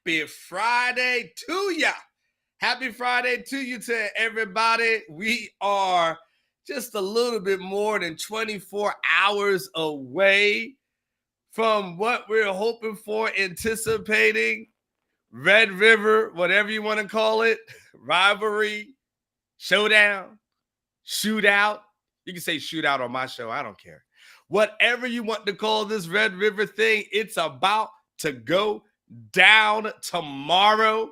Happy Friday to ya. Happy Friday to you, to everybody. We are just a little bit more than 24 hours away from what we're hoping for, anticipating. Red River, whatever you want to call it, rivalry, showdown, shootout. You can say shootout on my show. I don't care. Whatever you want to call this Red River thing, it's about to go down tomorrow.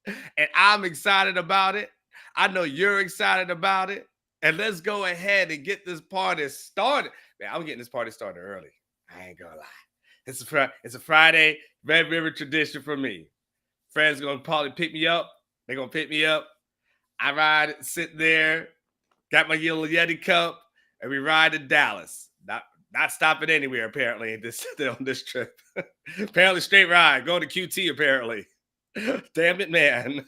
And I'm excited about it. I know you're excited about it. And let's go ahead and get this party started. Man, I'm getting this party started early. I ain't gonna lie. It's a Friday Red River tradition for me. Friends are gonna probably pick me up. They're gonna pick me up. I ride, sit there, got my little Yeti cup, and we ride to Dallas. Not stopping anywhere, apparently, on this trip. Apparently, straight ride. Going to QT, apparently. Damn it, man.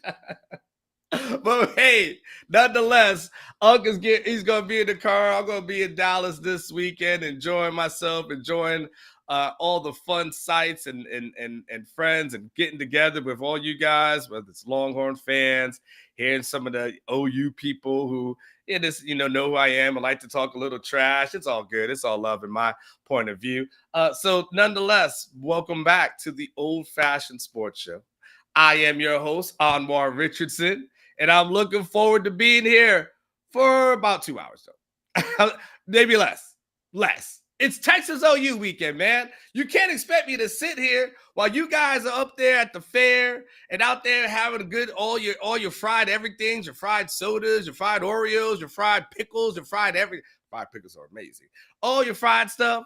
But hey, nonetheless, he's gonna be in the car. I'm gonna be in Dallas this weekend, enjoying myself, enjoying all the fun sights and friends, and getting together with all you guys, whether it's Longhorn fans, hearing some of the OU people who know who I am and like to talk a little trash. It's all good. It's all love in my point of view. So nonetheless, welcome back to the Old Fashioned Sports Show. I am your host, Anwar Richardson, and I'm looking forward to being here for about 2 hours, though. Maybe less. It's Texas OU weekend, man. You can't expect me to sit here while you guys are up there at the fair and out there having a good all your fried everythings, your fried sodas, your fried Oreos, your fried pickles, your fried everything. Fried pickles are amazing. All your fried stuff.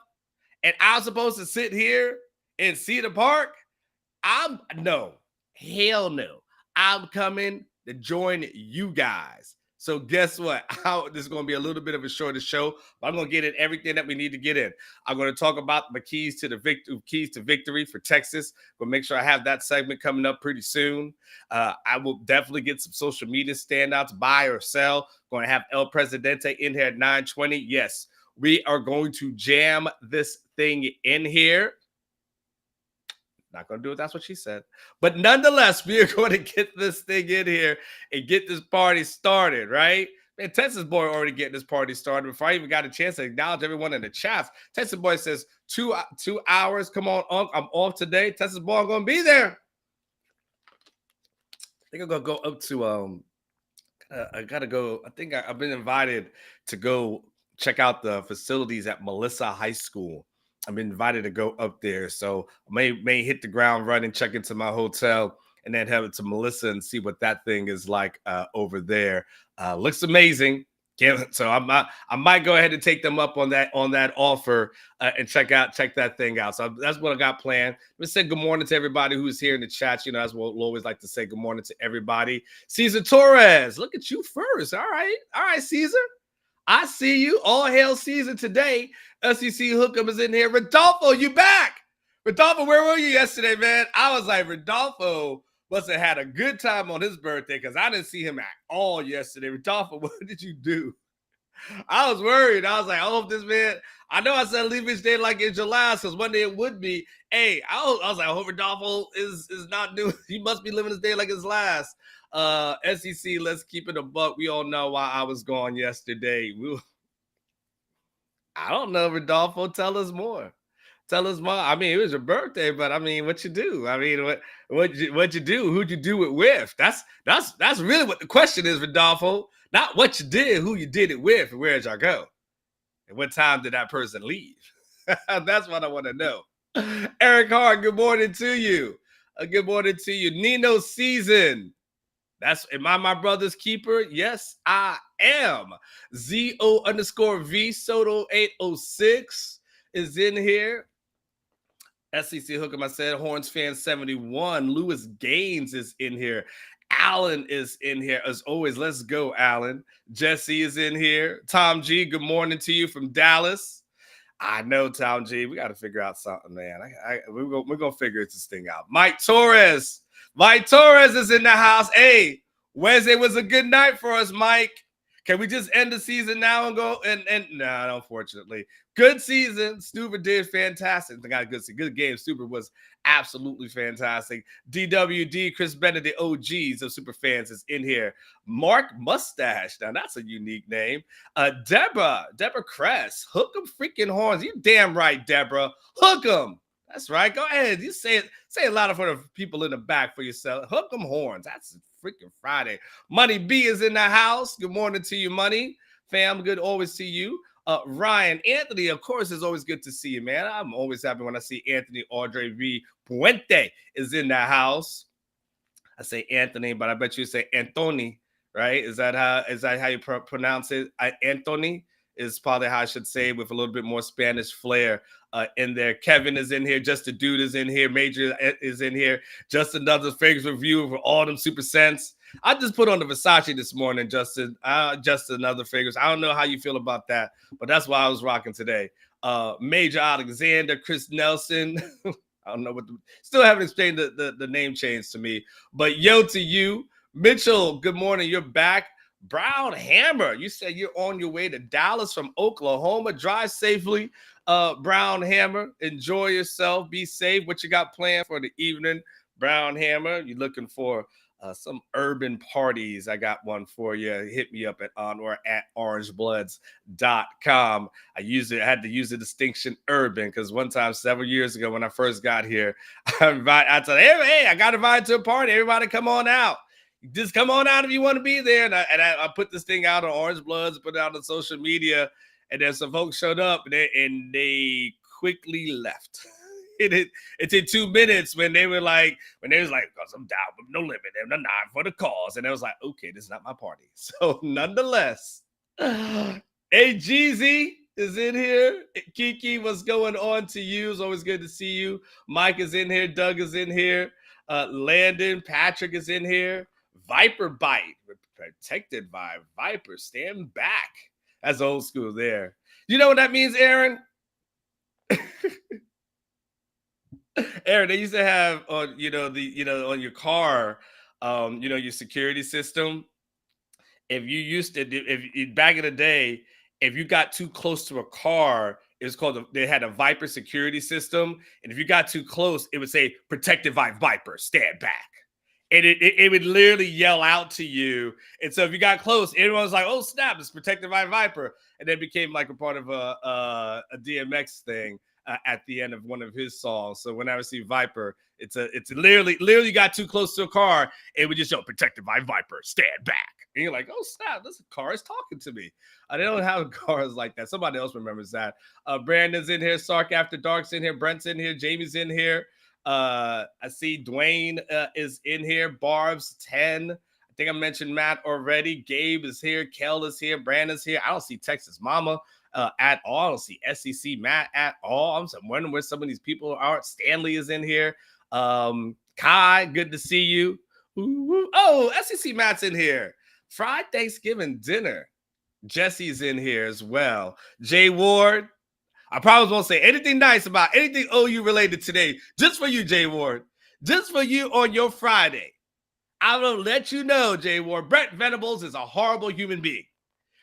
And I'm supposed to sit here and see the park? Hell no. I'm coming to join you guys. So guess what? This is going to be a little bit of a shorter show, but I'm going to get in everything that we need to get in. I'm going to talk about the keys to victory for Texas. We'll make sure I have that segment coming up pretty soon. I will definitely get some social media standouts, buy or sell. Going to have El Presidente in here at 9:20. Yes, we are going to jam this thing in here. Not going to do it. That's what she said. But nonetheless, we are going to get this thing in here and get this party started, right? Man, Texas Boy already getting this party started before I even got a chance to acknowledge everyone in the chat. Texas Boy says, 2 hours. Come on, Unc. I'm off today. Texas Boy, I'm going to be there. I think I'm going to go up to, I got to go. I think I've been invited to go check out the facilities at Melissa High School. I'm invited to go up there, so I may hit the ground running, check into my hotel, and then head to Melissa and see what that thing is like over there. Looks amazing. So I might go ahead and take them up on that offer and check that thing out. So that's what I got planned. Let me say good morning to everybody who's here in the chat. As we'll always like to say good morning to everybody. Cesar Torres, look at you first. All right, Cesar. I see you. All hail Caesar today. SEC Hookup is in here. Rodolfo, you back. Rodolfo, where were you yesterday, man? I was like, Rodolfo must have had a good time on his birthday because I didn't see him at all yesterday. Rodolfo, what did you do? I was worried. I was like, I hope this man, I know I said leave each day like it's your last because one day it would be. Hey, I was like, I hope Rodolfo is not doing, he must be living his day like his last. SEC, let's keep it a buck. We all know why I was gone yesterday. I don't know, Rodolfo. Tell us more. I mean, it was your birthday, but I mean, what you do? I mean, what you do? Who'd you do it with? That's really what the question is, Rodolfo. Not what you did, who you did it with, and where'd y'all go? And what time did that person leave? That's what I want to know. Eric Hart, good morning to you. Good morning to you. Nino Season. Am I my brother's keeper? Yes, I am. ZO_V Soto 806 is in here. SEC Hookup, I said. Horns fan 71. Lewis Gaines is in here. Alan is in here. As always, let's go, Alan. Jesse is in here. Tom G, good morning to you from Dallas. I know, Tom G. We got to figure out something, man. We're going to figure this thing out. Mike Torres is in the house. Hey, Wednesday was a good night for us, Mike. Can we just end the season now and go? And no, unfortunately, good season. Stuber did fantastic. They got a good game. Stuber was absolutely fantastic. DWD, Chris Bennett, the OGs of super fans is in here. Mark Mustache. Now that's a unique name. Deborah Kress. Hook 'em freaking horns. You damn right, Deborah. Hook 'em. That's right. Go ahead. You say it. Say a lot for the people in the back for yourself. Hook 'em horns. That's freaking Friday. Money B is in the house. Good morning to you, Money. Fam, good always see you. Ryan Anthony, of course, it's always good to see you, man. I'm always happy when I see Anthony Audrey V. Puente is in the house. I say Anthony, but I bet you say Anthony, right? Is that how you pronounce it? Anthony is probably how I should say it, with a little bit more Spanish flair in there. Kevin is in here. Just a Dude is in here. Major is in here. Just another fragrance review for all them super scents. I just put on the Versace this morning, Justin. Just another fragrance. I don't know how you feel about that, but that's why I was rocking today. Major Alexander, Chris Nelson. I don't know still haven't explained the name change to me, but yo to you. Mitchell, good morning. You're back. Brown Hammer, you said you're on your way to Dallas from Oklahoma. Drive safely, Brown Hammer. Enjoy yourself. Be safe. What you got planned for the evening, Brown Hammer? You looking for some urban parties? I got one for you. Hit me up at Anwar at orangebloods.com. I had to use the distinction urban because one time several years ago when I first got here, I said, hey, I got invited to a party. Everybody come on out. Just come on out if you want to be there. And I put this thing out on Orange Bloods, put it out on social media, and then some folks showed up and they quickly left. It took 2 minutes when they was like, because I'm down with no limit and I'm not for the cause. And I was like, okay, this is not my party. So nonetheless, hey, Jeezy is in here. Kiki, what's going on to you? It's always good to see you. Mike is in here. Doug is in here. Landon, Patrick is in here. Viper Bite, protected by Viper. Stand back. That's old school there. You know what that means, Aaron? Aaron, they used to have on, on your car, your security system. If back in the day, if you got too close to a car, it was called they had a Viper security system, and if you got too close, it would say protected by Viper. Stand back. And it would literally yell out to you. And so if you got close, everyone was like, oh, snap, it's protected by Viper. And then became like a part of a DMX thing at the end of one of his songs. So when I see Viper, it's literally you got too close to a car, it would just show protected by Viper, stand back. And you're like, oh, snap, this car is talking to me. I don't have cars like that. Somebody else remembers that. Brandon's in here. Sark After Dark's in here. Brent's in here. Jamie's in here. I see Dwayne is in here. Barb's 10. I think I mentioned Matt already. Gabe is here. Kel is here. Brandon's here. I don't see Texas Mama at all. I don't see SEC Matt at all. I'm wondering where some of these people are. Stanley is in here. Kai, good to see you. Ooh, oh, SEC Matt's in here. Fried Thanksgiving dinner. Jesse's in here as well. Jay Ward. I probably won't say anything nice about anything OU related today. Just for you, Jay Ward. Just for you on your Friday. I will let you know, Jay Ward, Brett Venables is a horrible human being.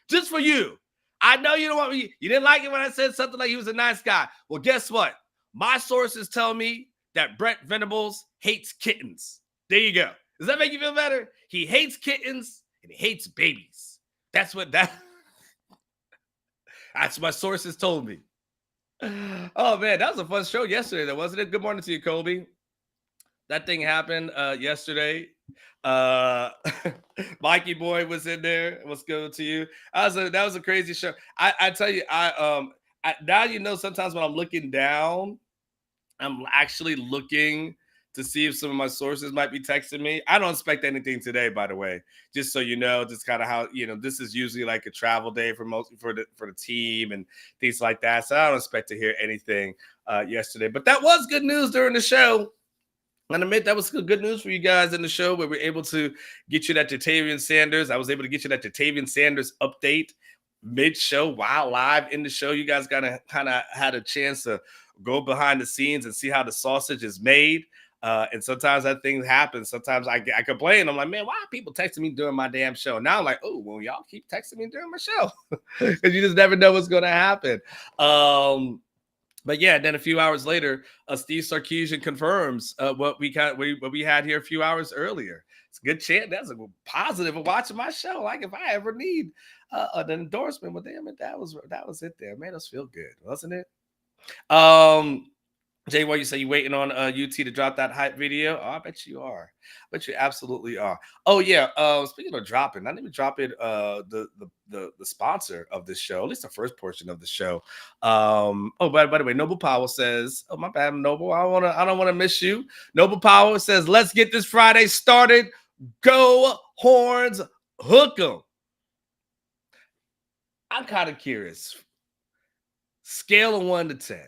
Just for you. I know you don't want me. You didn't like it when I said something like he was a nice guy. Well, guess what? My sources tell me that Brett Venables hates kittens. There you go. Does that make you feel better? He hates kittens and he hates babies. That's that's my sources told me. Oh, man, that was a fun show yesterday, though, wasn't it? Good morning to you, Colby. That thing happened yesterday. Mikey Boy was in there. What's good to you? That was a crazy show. I tell you, now sometimes when I'm looking down, I'm actually looking to see if some of my sources might be texting me. I don't expect anything today, by the way. Just so you know, just kind of how this is usually like a travel day for the team and things like that. So I don't expect to hear anything yesterday. But that was good news during the show. And admit that was good news for you guys in the show where we're able to get you that Jatavian Sanders. I was able to get you that Jatavian Sanders update mid-show while live in the show. You guys kind of had a chance to go behind the scenes and see how the sausage is made. And sometimes that thing happens. Sometimes I complain. I'm like, man, why are people texting me during my damn show? Now I'm like, oh, well, y'all keep texting me during my show because you just never know what's going to happen. But yeah, then a few hours later, Steve Sarkisian confirms what we had here a few hours earlier. It's a good chance. That's a positive of watching my show. Like if I ever need an endorsement, well, damn it, that was it. There made us feel good, wasn't it? Jay, what you say? You waiting on UT to drop that hype video? Oh, I bet you are. I bet you absolutely are. Oh yeah. Speaking of dropping, I need to drop it. The sponsor of this show, at least the first portion of the show. Oh, by the way, Noble Power says, "Oh my bad, Noble. I don't want to miss you." Noble Power says, "Let's get this Friday started. Go Horns, hook 'em." I'm kind of curious. Scale of 1 to 10.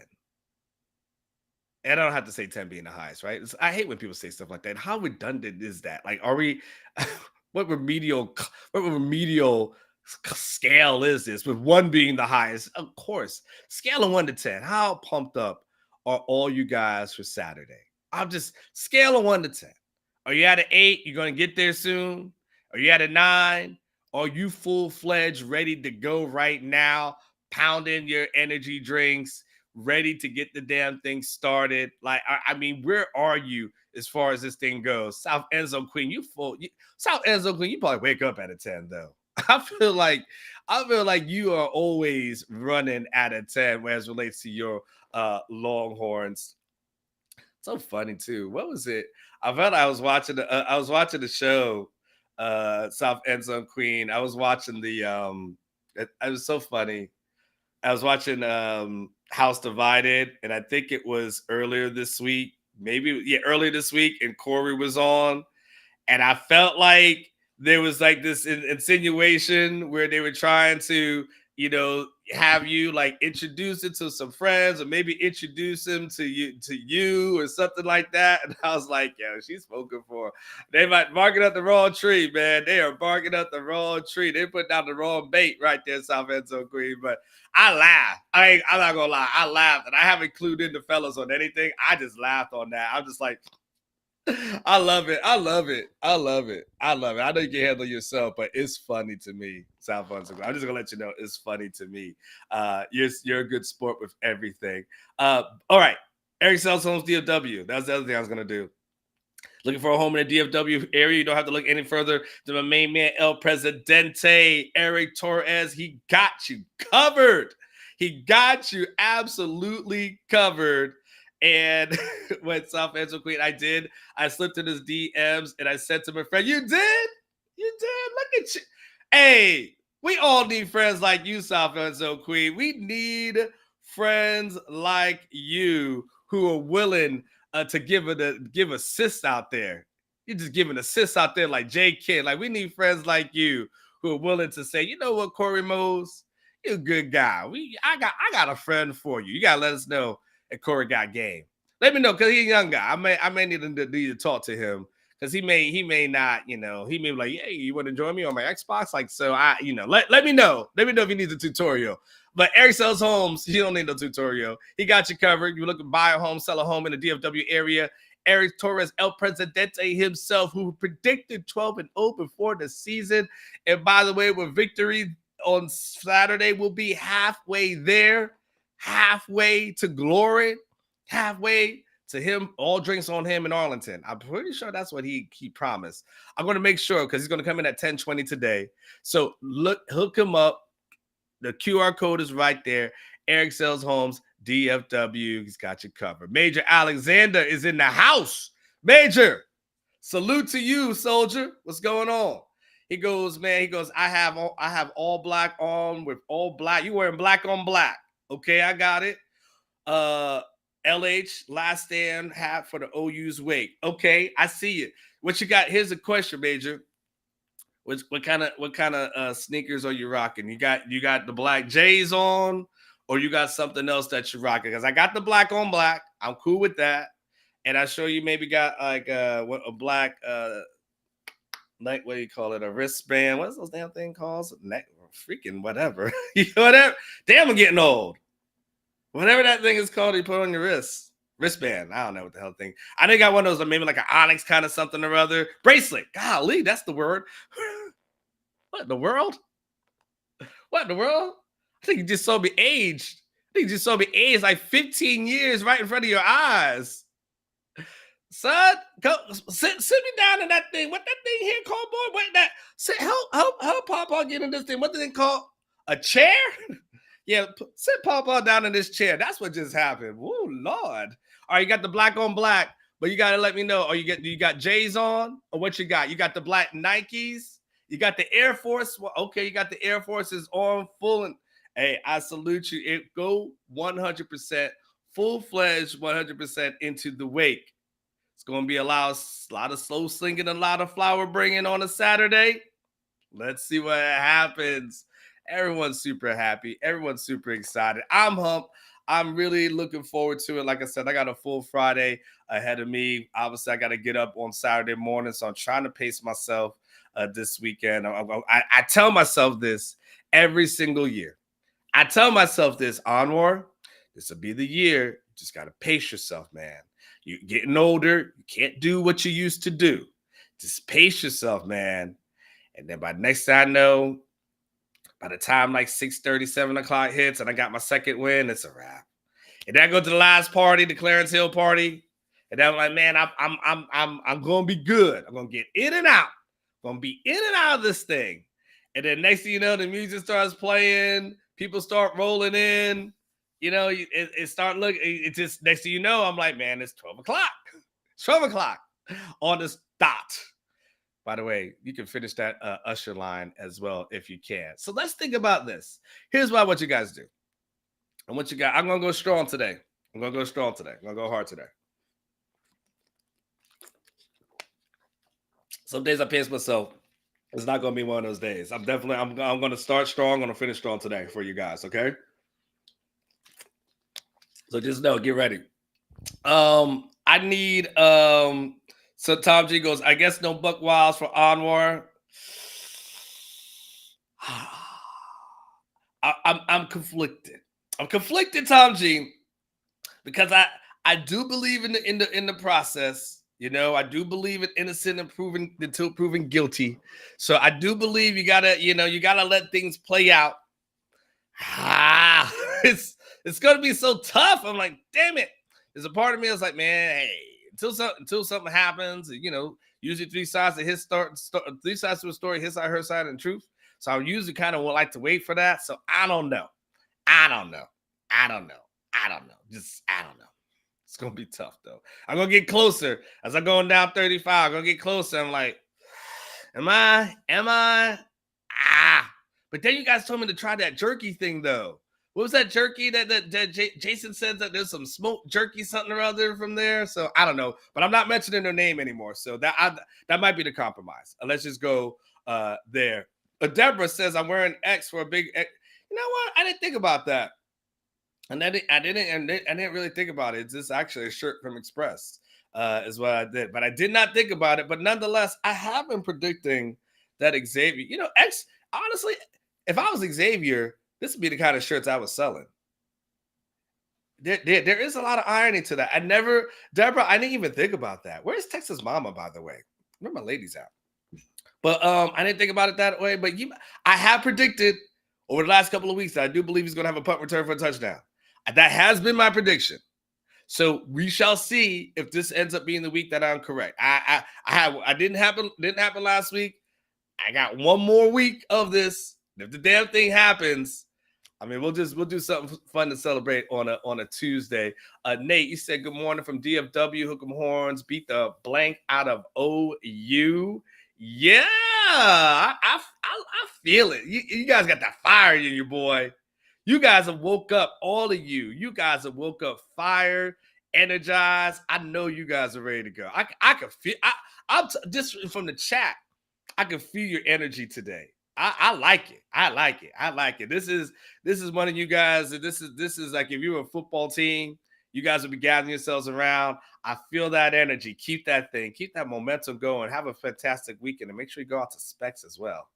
And I don't have to say 10 being the highest, right? I hate when people say stuff like that. How redundant is that? Like, are we what remedial scale is this with 1 being the highest? Of course. Scale of 1 to 10. How pumped up are all you guys for Saturday? I'll just scale of 1 to 10. Are you at an 8? You're gonna get there soon? Are you at a 9? Are you full-fledged ready to go right now? Pounding your energy drinks, ready to get the damn thing started. Like, I mean, where are you as far as this thing goes? South Enzo Queen, South Enzo Queen, you probably wake up at a 10 though. I feel like you are always running at a 10 as relates to your Longhorns. So funny too. What was it? I felt I was watching the show, South Enzo Queen. I was watching it was so funny. I was watching House Divided, and I think it was earlier this week, earlier this week, and Corey was on, and I felt like there was like this insinuation where they were trying to, have you like introduce it to some friends, or maybe introduce him to you or something like that. And I was like, yo, she's spoken for. They might barking up the wrong tree, man. They are barking up the wrong tree. They put down the wrong bait right there, South Enzo Queen. But I laughed. I'm not gonna lie. I laughed, and I haven't clued in the fellas on anything. I just laughed on that. I'm just like, I love it. I love it. I love it. I love it. I know you can handle yourself, but it's funny to me, South Enzo. I'm just gonna let you know it's funny to me. You're a good sport with everything. All right. Eric sells homes DFW. That's the other thing I was gonna do. Looking for a home in the DFW area? You don't have to look any further than my main man, El Presidente, Eric Torres. He got you covered. He got you absolutely covered. And when South Enzo Queen, I slipped in his DMs and I said to my friend, you did? You did? Look at you. Hey, we all need friends like you, South Enzo Queen. We need friends like you who are willing to give assists out there. You're just giving assists out there like J Kid. Like, we need friends like you who are willing to say, you know what, Corey Mose, you're a good guy. I got a friend for you. You gotta let us know if Corey got game. Let me know, because he's a young guy. I may need to talk to him, because he may not, he may be like, hey, you want to join me on my Xbox? Like, so let me know. Let me know if he needs a tutorial. But Eric sells homes. You don't need no tutorial. He got you covered. You're looking to buy a home, sell a home in the DFW area. Eric Torres, El Presidente himself, who predicted 12-0 before the season. And by the way, with victory on Saturday, we'll be halfway there, halfway to glory, halfway to him, all drinks on him in Arlington. I'm pretty sure that's what he promised. I'm going to make sure, because he's going to come in at 10:20 today. So hook him up. The QR code is right there. Eric Sells Homes, DFW. He's got you covered. Major Alexander is in the house. Major, salute to you, soldier. What's going on? He goes, I have all black on with all black. You wearing black on black. Okay, I got it. LH, last stand hat for the OU's wake. Okay, I see it. What you got? Here's a question, Major. What kind of sneakers are you rocking? You got the black J's on, or you got something else that you're rocking? Because I got the black on black. I'm cool with that. And I show you maybe got like a black like, what do you call it? A wristband. What's those damn thing called? Neck, freaking whatever. Whatever. Damn, I'm getting old. Whatever that thing is called, you put on your wrist. Wristband. I don't know what the hell thing. I think I got one of those, maybe like an onyx kind of something or other. Bracelet. Golly, that's the word. What in the world? What in the world? I think you just saw me aged. I think you just saw me aged like 15 years right in front of your eyes. Son, go sit me down in that thing. What that thing here called, boy? Wait, that help Papa get in this thing. What do they call a chair? Yeah, sit Papa down in this chair. That's what just happened. Woo, Lord. All right, you got the black on black, but you gotta let me know. Or you got J's on, or what you got? You got the black Nikes. You got the Air Force. Well, okay, you got the Air Forces on full, and hey, I salute you. It go 100% full-fledged, 100% into the wake. It's going to be a lot of slow slinging, a lot of flower bringing on a Saturday. Let's see what happens. Everyone's super happy. Everyone's super excited. I'm humped. I'm really looking forward to it. Like I said, I got a full Friday ahead of me. Obviously, I got to get up on Saturday morning, so I'm trying to pace myself this weekend. I tell myself this every single year. I tell myself this, Anwar, this will be the year. You just got to pace yourself, man. You're getting older. You can't do what you used to do. Just pace yourself, man. And then by next thing I know, by the time like 6:30, 7 o'clock hits and I got my second win, it's a wrap. And then I go to the last party, the Clarence Hill party. And then I'm like, man, I'm gonna be good. I'm gonna get in and out. I'm gonna be in and out of this thing. And then next thing you know, the music starts playing, people start rolling in. You know, it start looking, it just, next thing you know, I'm like, man, it's 12 o'clock. It's 12 o'clock on this dot. By the way, you can finish that usher line as well if you can. So let's think about this. Here's what I want you guys to do. I'm going to go strong today. I'm going to go strong today. I'm going to go hard today. Some days I pace myself. It's not going to be one of those days. I'm going to start strong. I'm going to finish strong today for you guys, okay? So just know, get ready. I need so Tom G goes, I guess no Buck Wilds for Anwar. I'm conflicted. I'm conflicted, Tom G, because I do believe in the process. You know, I do believe in innocent until proven guilty. So I do believe you gotta let things play out. It's gonna be so tough. I'm like, damn it. There's a part of me that's like, man, hey, until something happens, you know, usually three sides to three sides to a story, his side, her side, and truth. So I usually kind of would like to wait for that. So I don't know. Just I don't know. It's gonna be tough though. I'm gonna get closer as I'm going down 35. I'm gonna get closer. I'm like, am I? But then you guys told me to try that jerky thing though. What was that jerky that Jason said that there's some smoked jerky something or other from there? So I don't know, but I'm not mentioning their name anymore. So that might be the compromise. Let's just go there. But Deborah says I'm wearing X for a big X. You know what? I didn't think about that. And I didn't really think about it. It's just actually a shirt from Express is what I did. But I did not think about it. But nonetheless, I have been predicting that Xavier, you know, X, honestly, if I was Xavier, this would be the kind of shirts I was selling. There is a lot of irony to that. Deborah, I didn't even think about that. Where's Texas Mama, by the way? Where my ladies at? But I didn't think about it that way. But I have predicted over the last couple of weeks that I do believe he's going to have a punt return for a touchdown. That has been my prediction. So we shall see if this ends up being the week that I'm correct. I didn't happen last week. I got one more week of this. If the damn thing happens, I mean, we'll do something fun to celebrate on a Tuesday. Nate, you said good morning from DFW. Hook'em Horns beat the blank out of OU. Yeah, I feel it. You guys got that fire in you, boy. You guys have woke up, all of you. You guys have woke up fired, energized. I know you guys are ready to go. I can feel. I'm just from the chat. I can feel your energy today. I like it. I like it. This is one of you guys. This is like if you were a football team, you guys would be gathering yourselves around. I feel that energy. Keep that thing. Keep that momentum going. Have a fantastic weekend and make sure you go out to Specs as well.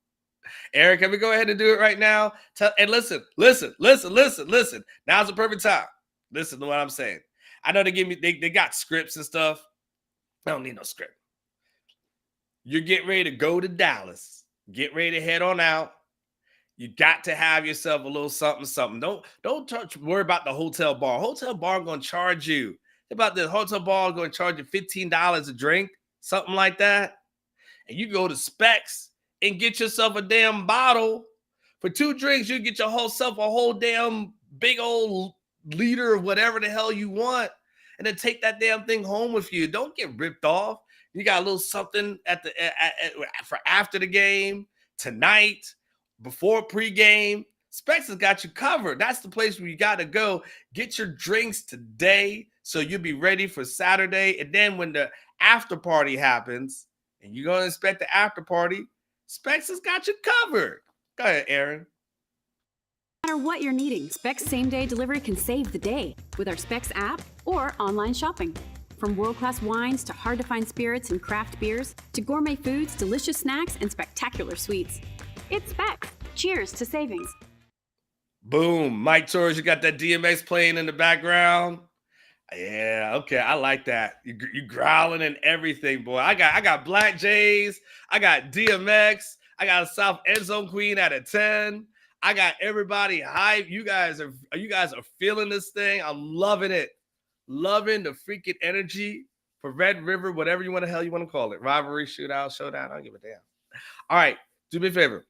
Eric, can we go ahead and do it right now? And listen. Now's the perfect time. Listen to what I'm saying. I know they got scripts and stuff. I don't need no script. You're getting ready to go to Dallas. Get ready to head on out. You got to have yourself a little something. Don't worry about the hotel bar. Hotel bar going to charge you. About the hotel bar going to charge you $15 a drink, something like that. And you go to Specs and get yourself a damn bottle. For 2 drinks, you get yourself a whole damn big old liter of whatever the hell you want, and then take that damn thing home with you. Don't get ripped off. You got a little something for after the game, tonight, before pregame. Specs has got you covered. That's the place where you got to go. Get your drinks today so you'll be ready for Saturday. And then when the after party happens, and you're going to expect the after party, Specs has got you covered. Go ahead, Aaron. No matter what you're needing, Specs same-day delivery can save the day with our Specs app or online shopping. From world-class wines to hard-to-find spirits and craft beers to gourmet foods, delicious snacks, and spectacular sweets. It's Specs. Cheers to savings. Boom. Mike Thurs, you got that DMX playing in the background. Yeah, okay, I like that. You growling and everything, boy. I got Black Jays. I got DMX. I got a South End Zone Queen at a 10. I got everybody hype. You guys are feeling this thing. I'm loving it. Loving the freaking energy for Red River, whatever you want to call it. Rivalry, shootout, showdown. I don't give a damn. All right, do me a favor.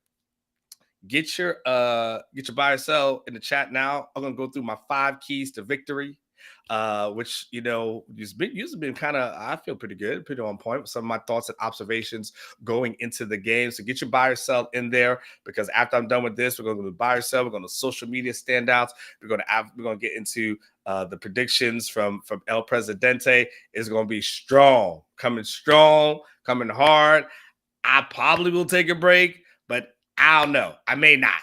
Get your buy or sell in the chat now. I'm gonna go through my 5 keys to victory. Which, you've been kind of, I feel pretty good, pretty on point with some of my thoughts and observations going into the game. So get your buy or sell in there, because after I'm done with this, we're going to go to buy or sell. We're going to social media standouts. We're going to get into the predictions from El Presidente. Is going to be strong, coming hard. I probably will take a break, but I don't know. I may not.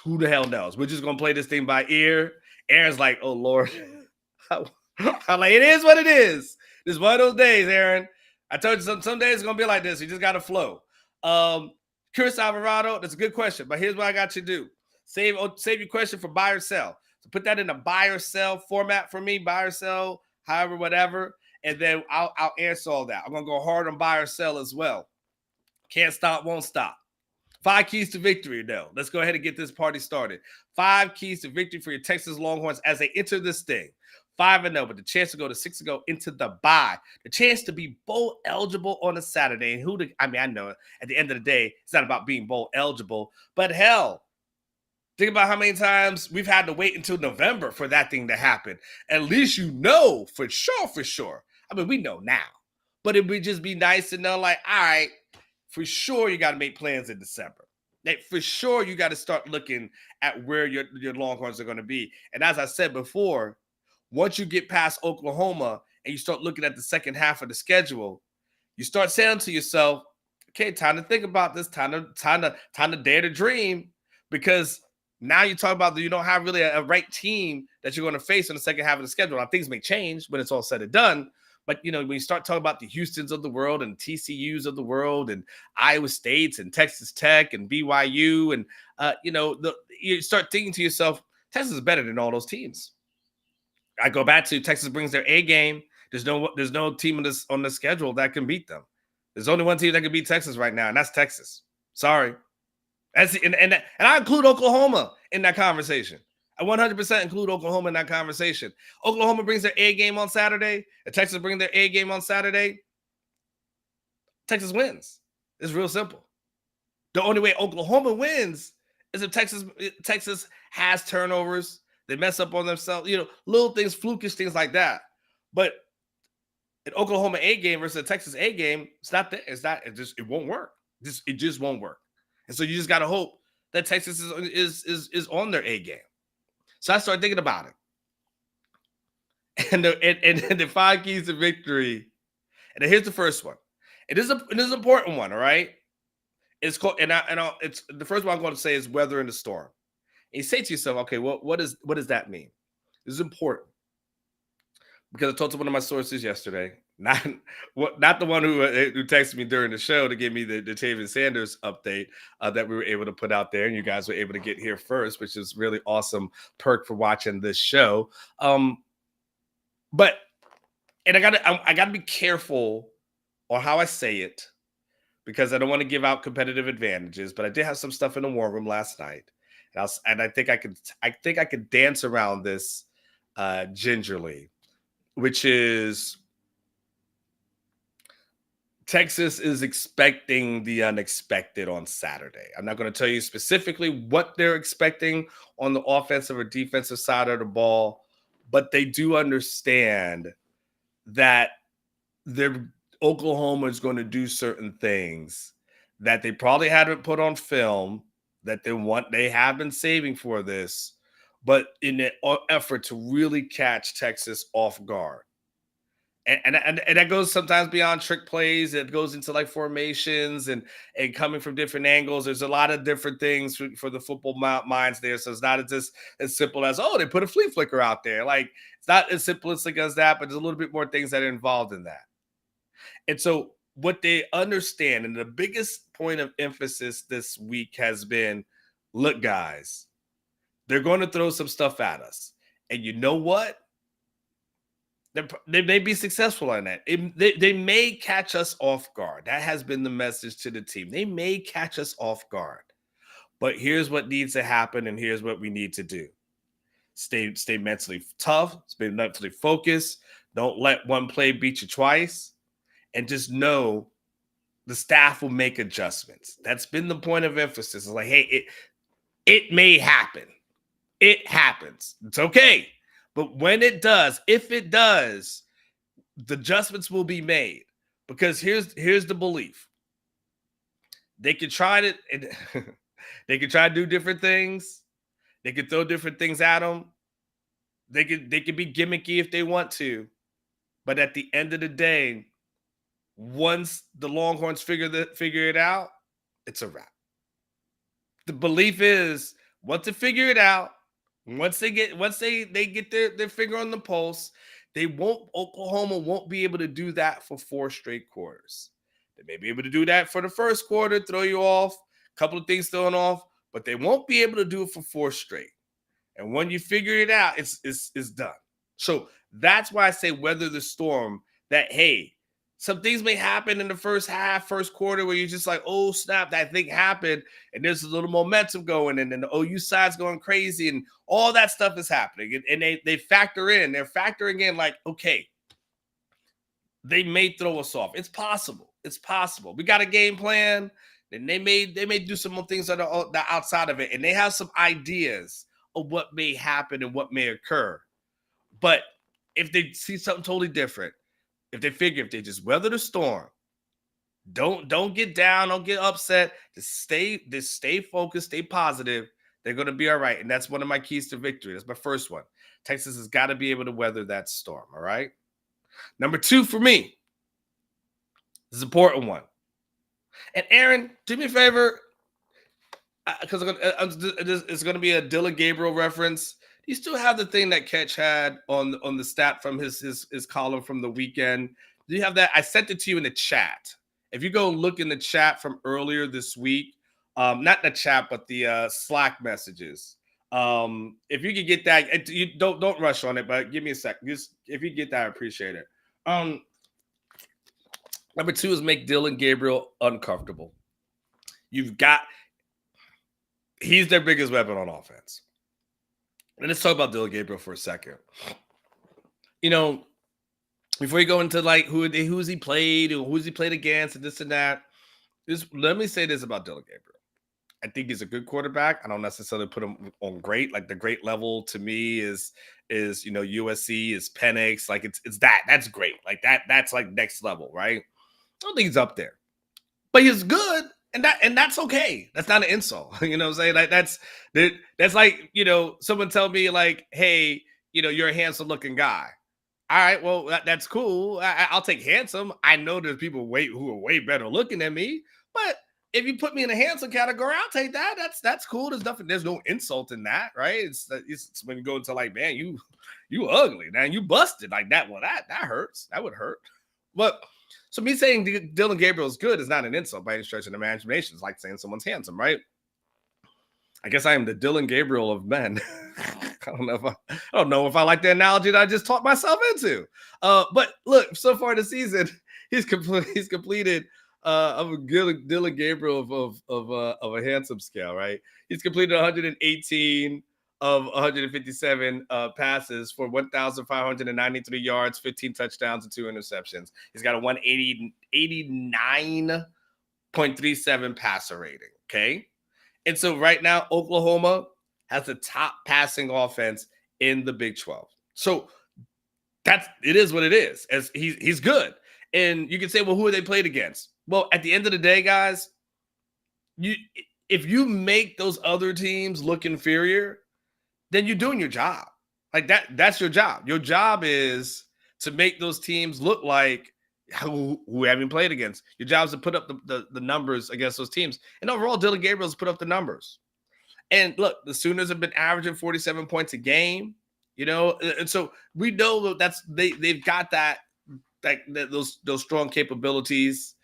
Who the hell knows? We're just going to play this thing by ear. Aaron's like, oh, Lord. I'm like, it is what it is. This is one of those days, Aaron. I told you some days it's going to be like this. You just got to flow. Chris Alvarado, that's a good question, but here's what I got you to do. Save your question for buy or sell. So put that in a buy or sell format for me, buy or sell, however, whatever, and then I'll answer all that. I'm going to go hard on buy or sell as well. Can't stop, won't stop. 5 keys to victory, though. Let's go ahead and get this party started. 5 keys to victory for your Texas Longhorns as they enter this thing. 5-0, but the chance to go to 6-0 into the bye. The chance to be bowl eligible on a Saturday. And I know at the end of the day, it's not about being bowl eligible, but hell, think about how many times we've had to wait until November for that thing to happen. At least for sure. I mean, we know now, but it would just be nice to know, like, all right, for sure you got to make plans in December. Like, for sure you got to start looking at where your Longhorns are going to be. And as I said before, once you get past Oklahoma and you start looking at the second half of the schedule, you start saying to yourself, okay, time to think about this, time to dare to dream, because now you talk about that you don't have really a right team that you're going to face in the second half of the schedule. Now, things may change when it's all said and done, but when you start talking about the Houstons of the world and TCUs of the world and Iowa States and Texas Tech and BYU and you start thinking to yourself, Texas is better than all those teams. I go back to Texas brings their A game. There's no team on the schedule that can beat them. There's only one team that can beat Texas right now, and that's Texas. Sorry. And I include Oklahoma in that conversation. I 100% include Oklahoma in that conversation. Oklahoma brings their A game on Saturday, and Texas brings their A game on Saturday. Texas wins. It's real simple. The only way Oklahoma wins is if Texas has turnovers. They mess up on themselves, little things, flukish things like that. But an Oklahoma A game versus a Texas A game, it's not there. It won't work. It just won't work. And so you just got to hope that Texas is on their A game. So I started thinking about it. And the 5 keys to victory. And here's the first one. It is an important one, all right? It's called, it's the first one I'm going to say is weather in the storm. And you say to yourself, okay, what does that mean? This is important because I talked to one of my sources yesterday, not the one who texted me during the show to give me the Tavian Sanders update that we were able to put out there, and you guys were able to get here first, which is really awesome perk for watching this show. But and I gotta be careful on how I say it because I don't want to give out competitive advantages. But I did have some stuff in the war room last night, and I think I could dance around this gingerly, which is Texas is expecting the unexpected on Saturday. I'm not going to tell you specifically what they're expecting on the offensive or defensive side of the ball, but they do understand that their Oklahoma is going to do certain things that they probably haven't put on film that they have been saving for this, but in an effort to really catch Texas off guard. And that goes sometimes beyond trick plays. It goes into like formations and coming from different angles. There's a lot of different things for the football minds there. So it's not just as simple as, oh, they put a flea flicker out there. Like, it's not as simplistic as that, but there's a little bit more things that are involved in that. And so what they understand, and the biggest point of emphasis this week has been, look, guys, they're going to throw some stuff at us. And you know what? They may be successful on that. They may catch us off guard. That has been the message to the team. They may catch us off guard. But here's what needs to happen, and here's what we need to do. Stay mentally tough, stay mentally focused. Don't let one play beat you twice. And just know the staff will make adjustments. That's been the point of emphasis. It's like, hey, it may happen. It happens. It's okay. But when it does, if it does, the adjustments will be made. Because here's the belief. They could try to they could try to do different things. They could throw different things at them. They could be gimmicky if they want to. But at the end of the day, once the Longhorns figure it out, it's a wrap. The belief is once they figure it out, once they get their finger on the pulse, Oklahoma won't be able to do that for 4 straight quarters. They may be able to do that for the first quarter, throw you off, a couple of things thrown off, but they won't be able to do it for 4 straight. And when you figure it out, it's done. So that's why I say weather the storm. That, hey, some things may happen in the first quarter where you're just like, oh, snap, that thing happened. And there's a little momentum going, and then the OU side's going crazy, and all that stuff is happening. And they factor in. They're factoring in like, okay, they may throw us off. It's possible. It's possible. We got a game plan, and they may do some more things that are outside of it. And they have some ideas of what may happen and what may occur. But if they see something totally different, if they just weather the storm, don't get down, don't get upset, just stay focused, stay positive, they're going to be all right. And that's one of my keys to victory. That's my first one. Texas has got to be able to weather that storm, all right? Number 2 for me, this is an important one. And Aaron, do me a favor, because it's going to be a Dylan Gabriel reference. You still have the thing that Ketch had on the stat from his column from the weekend. Do you have that? I sent it to you in the chat. If you go look in the chat from earlier this week, not the chat, but the Slack messages. If you could get that, you don't rush on it, but give me a second. Just if you get that, I appreciate it. Number 2 is make Dylan Gabriel uncomfortable. He's their biggest weapon on offense. And let's talk about Dylan Gabriel for a second. You know, before you go into like who's he played or who's he played against and this and that, let me say this about Dylan Gabriel. I think he's a good quarterback. I don't necessarily put him on great. Like the great level to me is USC, is Penix. Like it's that's great. Like that's like next level, right? I don't think he's up there, but he's good. And that's okay. That's not an insult. You know what I'm saying? Like that's like, someone tell me like, hey, you're a handsome looking guy. All right, well, that's cool. I'll take handsome. I know there's people who are way better looking than me, but if you put me in a handsome category, I'll take that. That's cool. There's no insult in that, right? It's when you go into like, man, you ugly, man, you busted like that. Well, that hurts. That would hurt. But so me saying Dylan Gabriel is good is not an insult by any stretch of the imagination. It's like saying someone's handsome, right? I guess I am the Dylan Gabriel of men. I don't know if I like the analogy that I just talked myself into. But look, so far this season, he's completed of a Dylan Gabriel of a handsome scale, right? He's completed 118 of 157 passes for 1,593 yards, 15 touchdowns, and 2 interceptions. He's got a 189.37 passer rating. Okay. And so right now, Oklahoma has the top passing offense in the Big 12. So it is what it is. As he's good. And you can say, well, who are they played against? Well, at the end of the day, guys, if you make those other teams look inferior, then you're doing your job. Like that's your job. Your job is to make those teams look like who haven't played against. Your job is to put up the numbers against those teams. And overall, Dylan Gabriel's put up the numbers. And look, the Sooners have been averaging 47 points a game, and so we know that they've got those strong capabilities.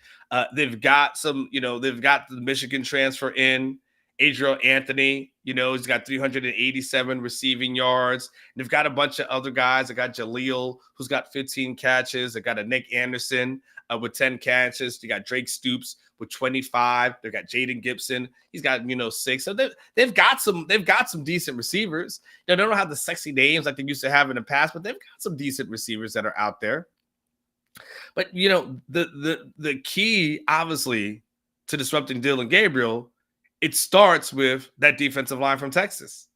They've got they've got the Michigan transfer in Adriel Anthony. He's got 387 receiving yards. They've got a bunch of other guys. They got Jaleel, who's got 15 catches. They got a Nick Anderson with 10 catches. You got Drake Stoops with 25. They've got Jaden Gibson. He's got 6. So they've got some decent receivers. They don't have the sexy names like they used to have in the past, but they've got some decent receivers that are out there. But the key, obviously, to disrupting Dylan Gabriel, it starts with that defensive line from Texas.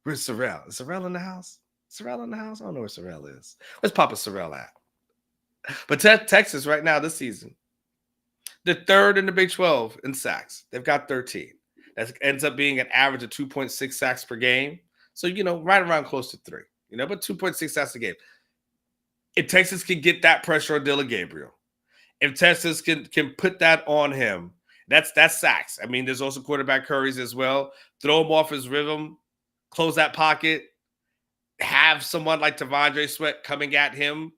Where's Sorrell? Is Sorrell in the house? Sorrell in the house? I don't know where Sorrell is. Where's Papa Sorrell at? But Texas right now this season, the third in the Big 12 in sacks. They've got 13. That ends up being an average of 2.6 sacks per game. So, right around close to 3. But 2.6 sacks a game. If Texas can get that pressure on Dylan Gabriel, if Texas can put that on him, that's sacks. I mean, there's also quarterback hurries as well. Throw him off his rhythm, close that pocket, have someone like T'Vondre Sweat coming at him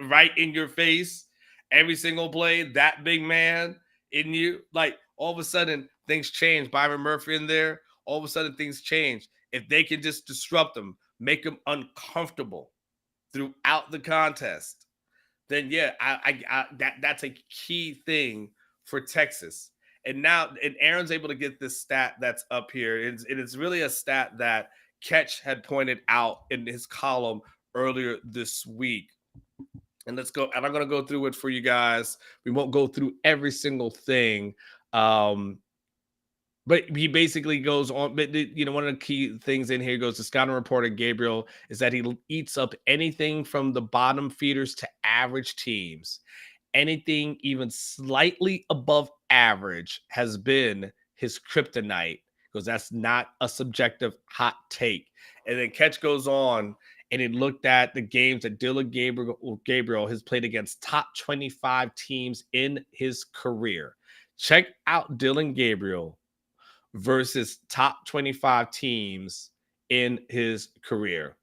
right in your face every single play, that big man in you. Like, all of a sudden, things change. Byron Murphy in there, all of a sudden, things change. If they can just disrupt them, make them uncomfortable throughout the contest, then yeah, that's a key thing for Texas. And Aaron's able to get this stat that's up here. It's really a stat that Ketch had pointed out in his column earlier this week. And let's go. And I'm going to go through it for you guys. We won't go through every single thing. But he basically goes on. But one of the key things in here goes, the scouting report of Gabriel is that he eats up anything from the bottom feeders to average teams. Anything even slightly above average has been his kryptonite, because that's not a subjective hot take. And then Ketch goes on and he looked at the games that Dylan Gabriel has played against top 25 teams in his career. Check out Dylan Gabriel versus top 25 teams in his career.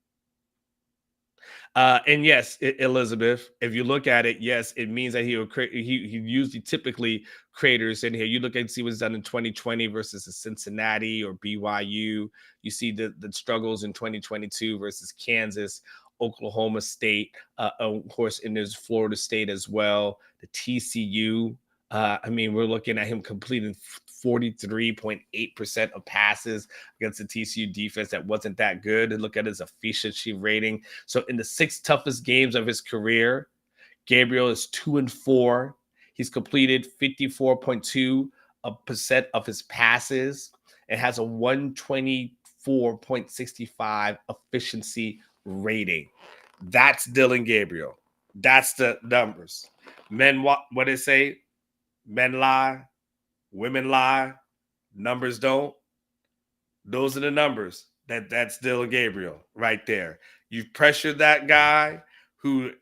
And yes, Elizabeth, if you look at it, yes, it means that he usually typically craters in here. You look and see what's done in 2020 versus Cincinnati or BYU. You see the struggles in 2022 versus Kansas, Oklahoma State, of course, and there's Florida State as well, the TCU. We're looking at him completing 43.8% of passes against the TCU defense that wasn't that good. And look at his efficiency rating. So in the 6 toughest games of his career, Gabriel is 2-4. He's completed 54.2% of his passes and has a 124.65 efficiency rating. That's Dylan Gabriel. That's the numbers. Men, what they say? Men lie. Women lie, numbers don't. Those are the numbers. That's Dylan Gabriel right there. You've pressured that guy who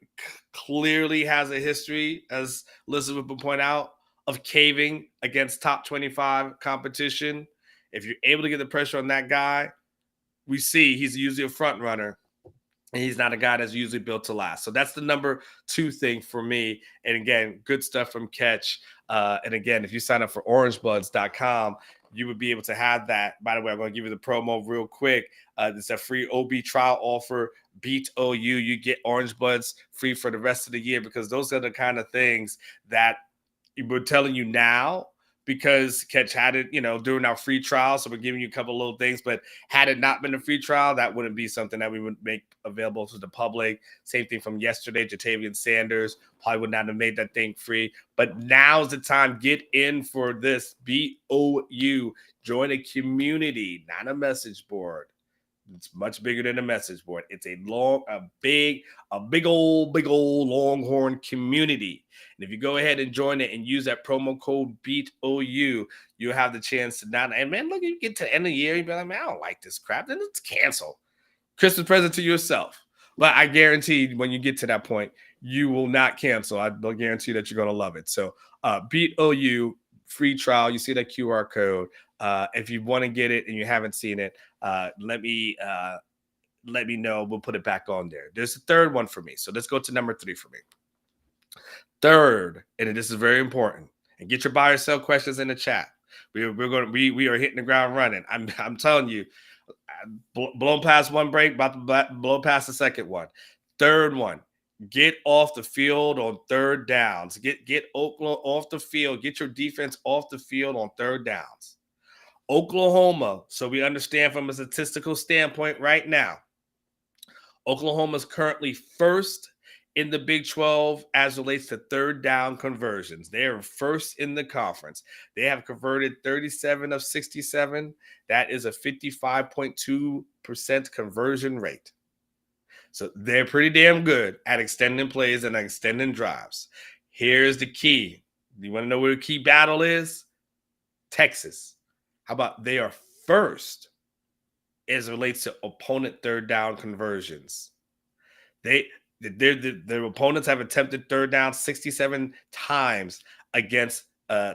clearly has a history, as Elizabeth would point out, of caving against top 25 competition. If you're able to get the pressure on that guy, we see he's usually a front runner. And he's not a guy that's usually built to last. So that's the number 2 thing for me. And again, good stuff from Ketch. And again, if you sign up for orangebuds.com, you would be able to have that. By the way, I'm going to give you the promo real quick. It's a free OB trial offer. Beat OU. You get Orange Buds free for the rest of the year, because those are the kind of things that we're telling you now, because Catch had it, during our free trial. So we're giving you a couple little things, but had it not been a free trial, that wouldn't be something that we would make available to the public. Same thing from yesterday. Jatavian Sanders probably would not have made that thing free, but now's the time. Get in for this. BOU. Join a community, not a message board. It's much bigger than a message board. It's a big old Longhorn community. And if you go ahead and join it and use that promo code BEATOU, you'll have the chance to not. And man, look, you get to the end of the year, you'll be like, man, I don't like this crap. Then it's canceled. Christmas present to yourself. But I guarantee when you get to that point, you will not cancel. I guarantee that you're going to love it. So BEATOU, free trial. You see that QR code. If you want to get it and you haven't seen it, let me know. We'll put it back on there. There's a third one for me. So let's go to number 3 for me. Third, and this is very important. And get your buy or sell questions in the chat. We are hitting the ground running. I'm telling you, blown past one break, about to blow past the second one. Third one. Get off the field on third downs. Get Oklahoma off the field. Get your defense off the field on third downs. Oklahoma, so we understand from a statistical standpoint right now, Oklahoma is currently first in the Big 12 as relates to third down conversions. They are first in the conference. They have converted 37 of 67. That is a 55.2% conversion rate. So they're pretty damn good at extending plays and extending drives. Here's the key. You want to know where the key battle is? Texas. How about they are first as it relates to opponent third down conversions? Their opponents have attempted third down 67 times against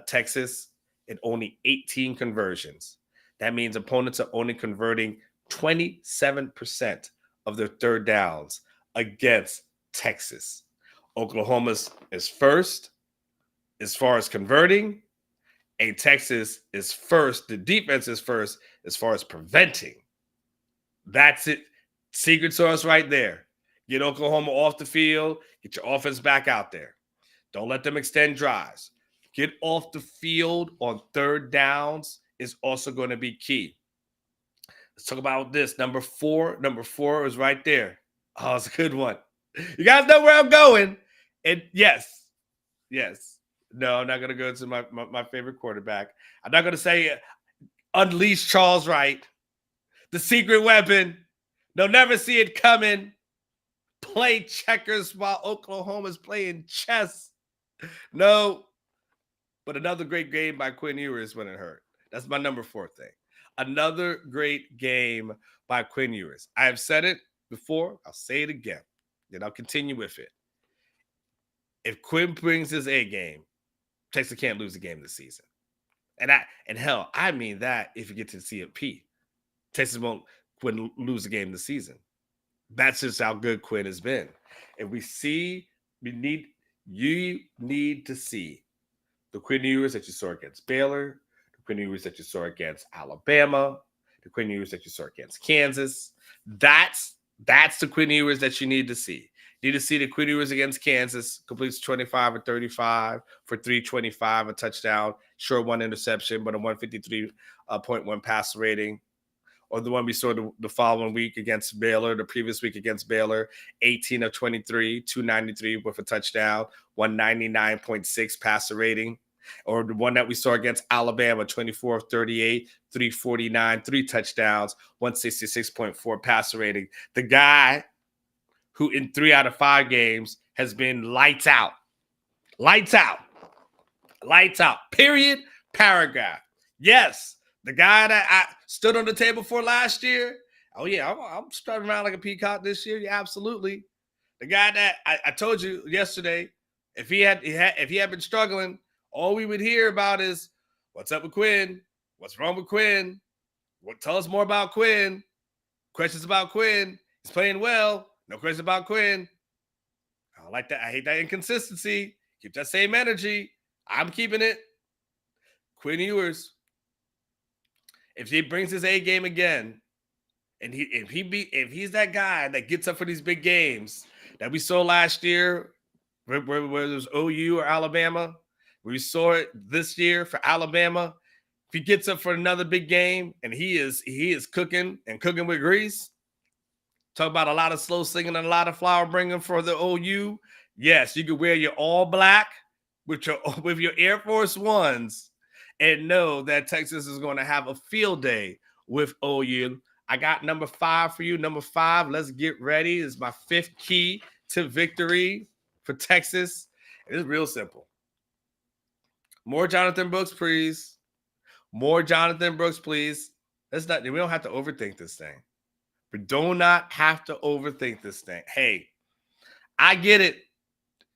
Texas and only 18 conversions. That means opponents are only converting 27% of their third downs against Texas. Oklahoma is first as far as converting, and Texas is first. The defense is first as far as preventing. That's it. Secret sauce right there. Get Oklahoma off the field. Get your offense back out there. Don't let them extend drives. Get off the field on third downs is also going to be key. Let's talk about this. Number 4. Number 4 is right there. Oh, it's a good one. You guys know where I'm going. And yes. No, I'm not going to go to my favorite quarterback. I'm not going to say unleash Charles Wright, the secret weapon. They'll never see it coming. Play checkers while Oklahoma's playing chess. No. But another great game by Quinn Ewers when it hurt. That's my number 4 thing. Another great game by Quinn Ewers. I have said it before. I'll say it again. And I'll continue with it. If Quinn brings his A game, Texas can't lose a game this season. And hell, I mean that if you get to the CFP. Texas won't lose a game this season. That's just how good Quinn has been. And you need to see the Quinn Ewers that you saw against Baylor, the Quinn Ewers that you saw against Alabama, the Quinn Ewers that you saw against Kansas. That's the Quinn Ewers that you need to see. You need to see the Quinn Ewers against Kansas, completes 25 or 35 for 325, a touchdown, sure, 1 interception, but a 153.1 passer rating. Or the one we saw the following week against Baylor, the previous week against Baylor, 18 of 23, 293 with a touchdown, 199.6 passer rating. Or the one that we saw against Alabama, 24 of 38, 349, 3 touchdowns, 166.4 passer rating. The guy who in 3 out of 5 games has been lights out. Lights out. Lights out. Period. Paragraph. Yes. The guy that I stood on the table for last year. Oh, yeah, I'm strutting around like a peacock this year. Yeah, absolutely. The guy that I told you yesterday, if he had been struggling, all we would hear about is what's up with Quinn? What's wrong with Quinn? Tell us more about Quinn. Questions about Quinn. He's playing well. No questions about Quinn. I don't like that. I hate that inconsistency. Keep that same energy. I'm keeping it. Quinn Ewers. if he brings his A game again, and if he's that guy that gets up for these big games that we saw last year, whether it was OU or Alabama, we saw it this year for Alabama. If he gets up for another big game and he is cooking and cooking with grease, talk about a lot of slow singing and a lot of flower bringing for the OU. Yes, you could wear your all black with your Air Force Ones and know that Texas is going to have a field day with OU. I got number 5 for you. Number 5, let's get ready. It's my 5th key to victory for Texas. It's real simple. More Jonathan Brooks, please. More Jonathan Brooks, please. We don't have to overthink this thing. We do not have to overthink this thing. Hey, I get it.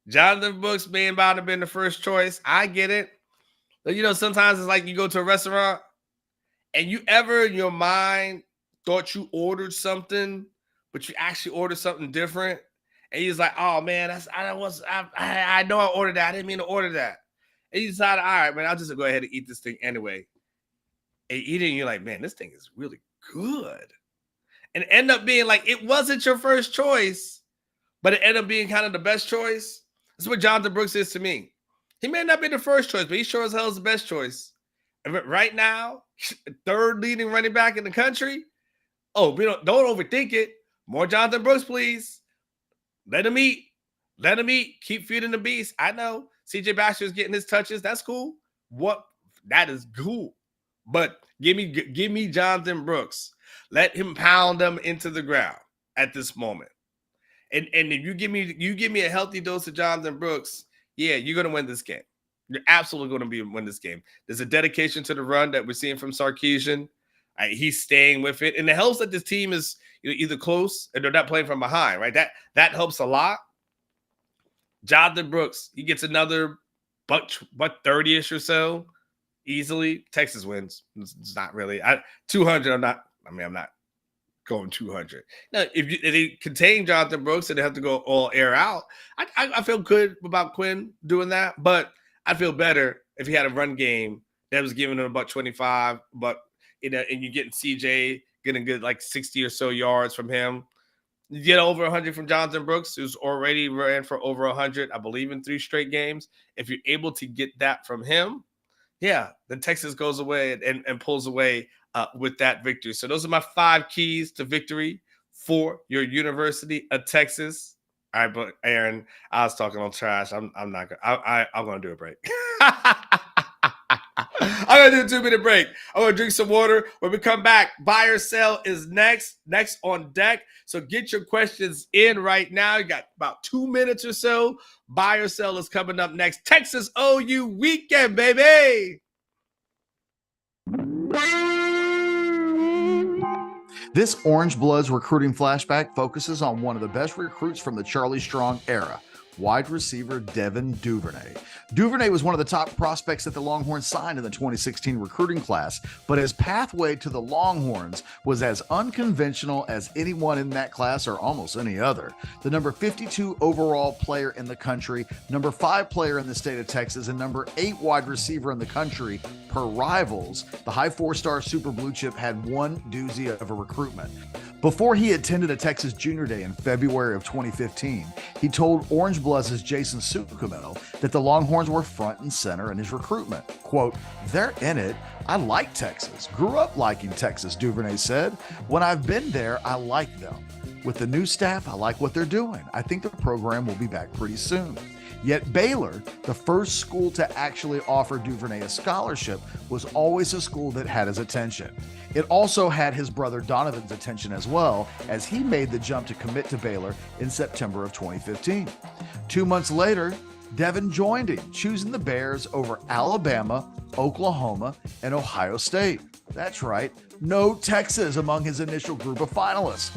Jonathan Brooks being about to be the first choice. I get it. But sometimes it's like you go to a restaurant and you ever in your mind thought you ordered something, but you actually ordered something different. And he's like, oh man, I know I ordered that. I didn't mean to order that. And you decided, all right, man, I'll just go ahead and eat this thing anyway. And eating, you're like, man, this thing is really good. And end up being like, it wasn't your first choice, but it ended up being kind of the best choice. That's what Jonathan Brooks is to me. He may not be the first choice, but he sure as hell is the best choice. And right now, 3rd leading running back in the country. Oh, we don't overthink it. More Jonathan Brooks, please. Let him eat. Let him eat. Keep feeding the beast. I know CJ Baxter's getting his touches. That's cool. That is cool. But give me Jonathan Brooks. Let him pound them into the ground at this moment. And if you give me a healthy dose of Jonathan Brooks, yeah, you're going to win this game. You're absolutely going to win this game. There's a dedication to the run that we're seeing from Sarkisian. He's staying with it. And it helps that this team is either close and they're not playing from behind, right? That helps a lot. Jonathan Brooks, he gets another buck 30-ish or so easily. Texas wins. It's not really. 200, I'm not going 200. Now, if they contain Jonathan Brooks and they have to go all air out, I feel good about Quinn doing that, but I feel better if he had a run game that was giving him about 25, but and you're getting CJ getting good like 60 or so yards from him. You get over 100 from Jonathan Brooks, who's already ran for over 100, I believe, in 3 straight games. If you're able to get that from him, yeah, then Texas goes away and pulls away with that victory. So those are my 5 keys to victory for your University of Texas. All right, but Aaron, I was talking on trash. I'm not gonna. I'm gonna do a break. I'm gonna do a 2-minute break. I'm gonna drink some water. When we come back, buy or sell is next on deck. So get your questions in right now. You got about 2 minutes or so. Buy or sell is coming up next. Texas OU weekend, baby. This Orange Bloods recruiting flashback focuses on one of the best recruits from the Charlie Strong era, wide receiver Devin Duvernay. Duvernay was one of the top prospects that the Longhorns signed in the 2016 recruiting class, but his pathway to the Longhorns was as unconventional as anyone in that class or almost any other. The number 52 overall player in the country, number 5 player in the state of Texas, and number 8 wide receiver in the country per Rivals, the high 4-star super blue chip had one doozy of a recruitment. Before he attended a Texas Junior Day in February of 2015, he told Orange Bloods' Jason Sukumel that the Longhorns were front and center in his recruitment. Quote, "They're in it. I like Texas. Grew up liking Texas," Duvernay said. "When I've been there, I like them. With the new staff, I like what they're doing. I think the program will be back pretty soon." Yet Baylor, the first school to actually offer Duvernay a scholarship, was always a school that had his attention. It also had his brother Donovan's attention as well, as he made the jump to commit to Baylor in September of 2015. 2 months later, Devin joined him, choosing the Bears over Alabama, Oklahoma, and Ohio State. That's right, no Texas among his initial group of finalists.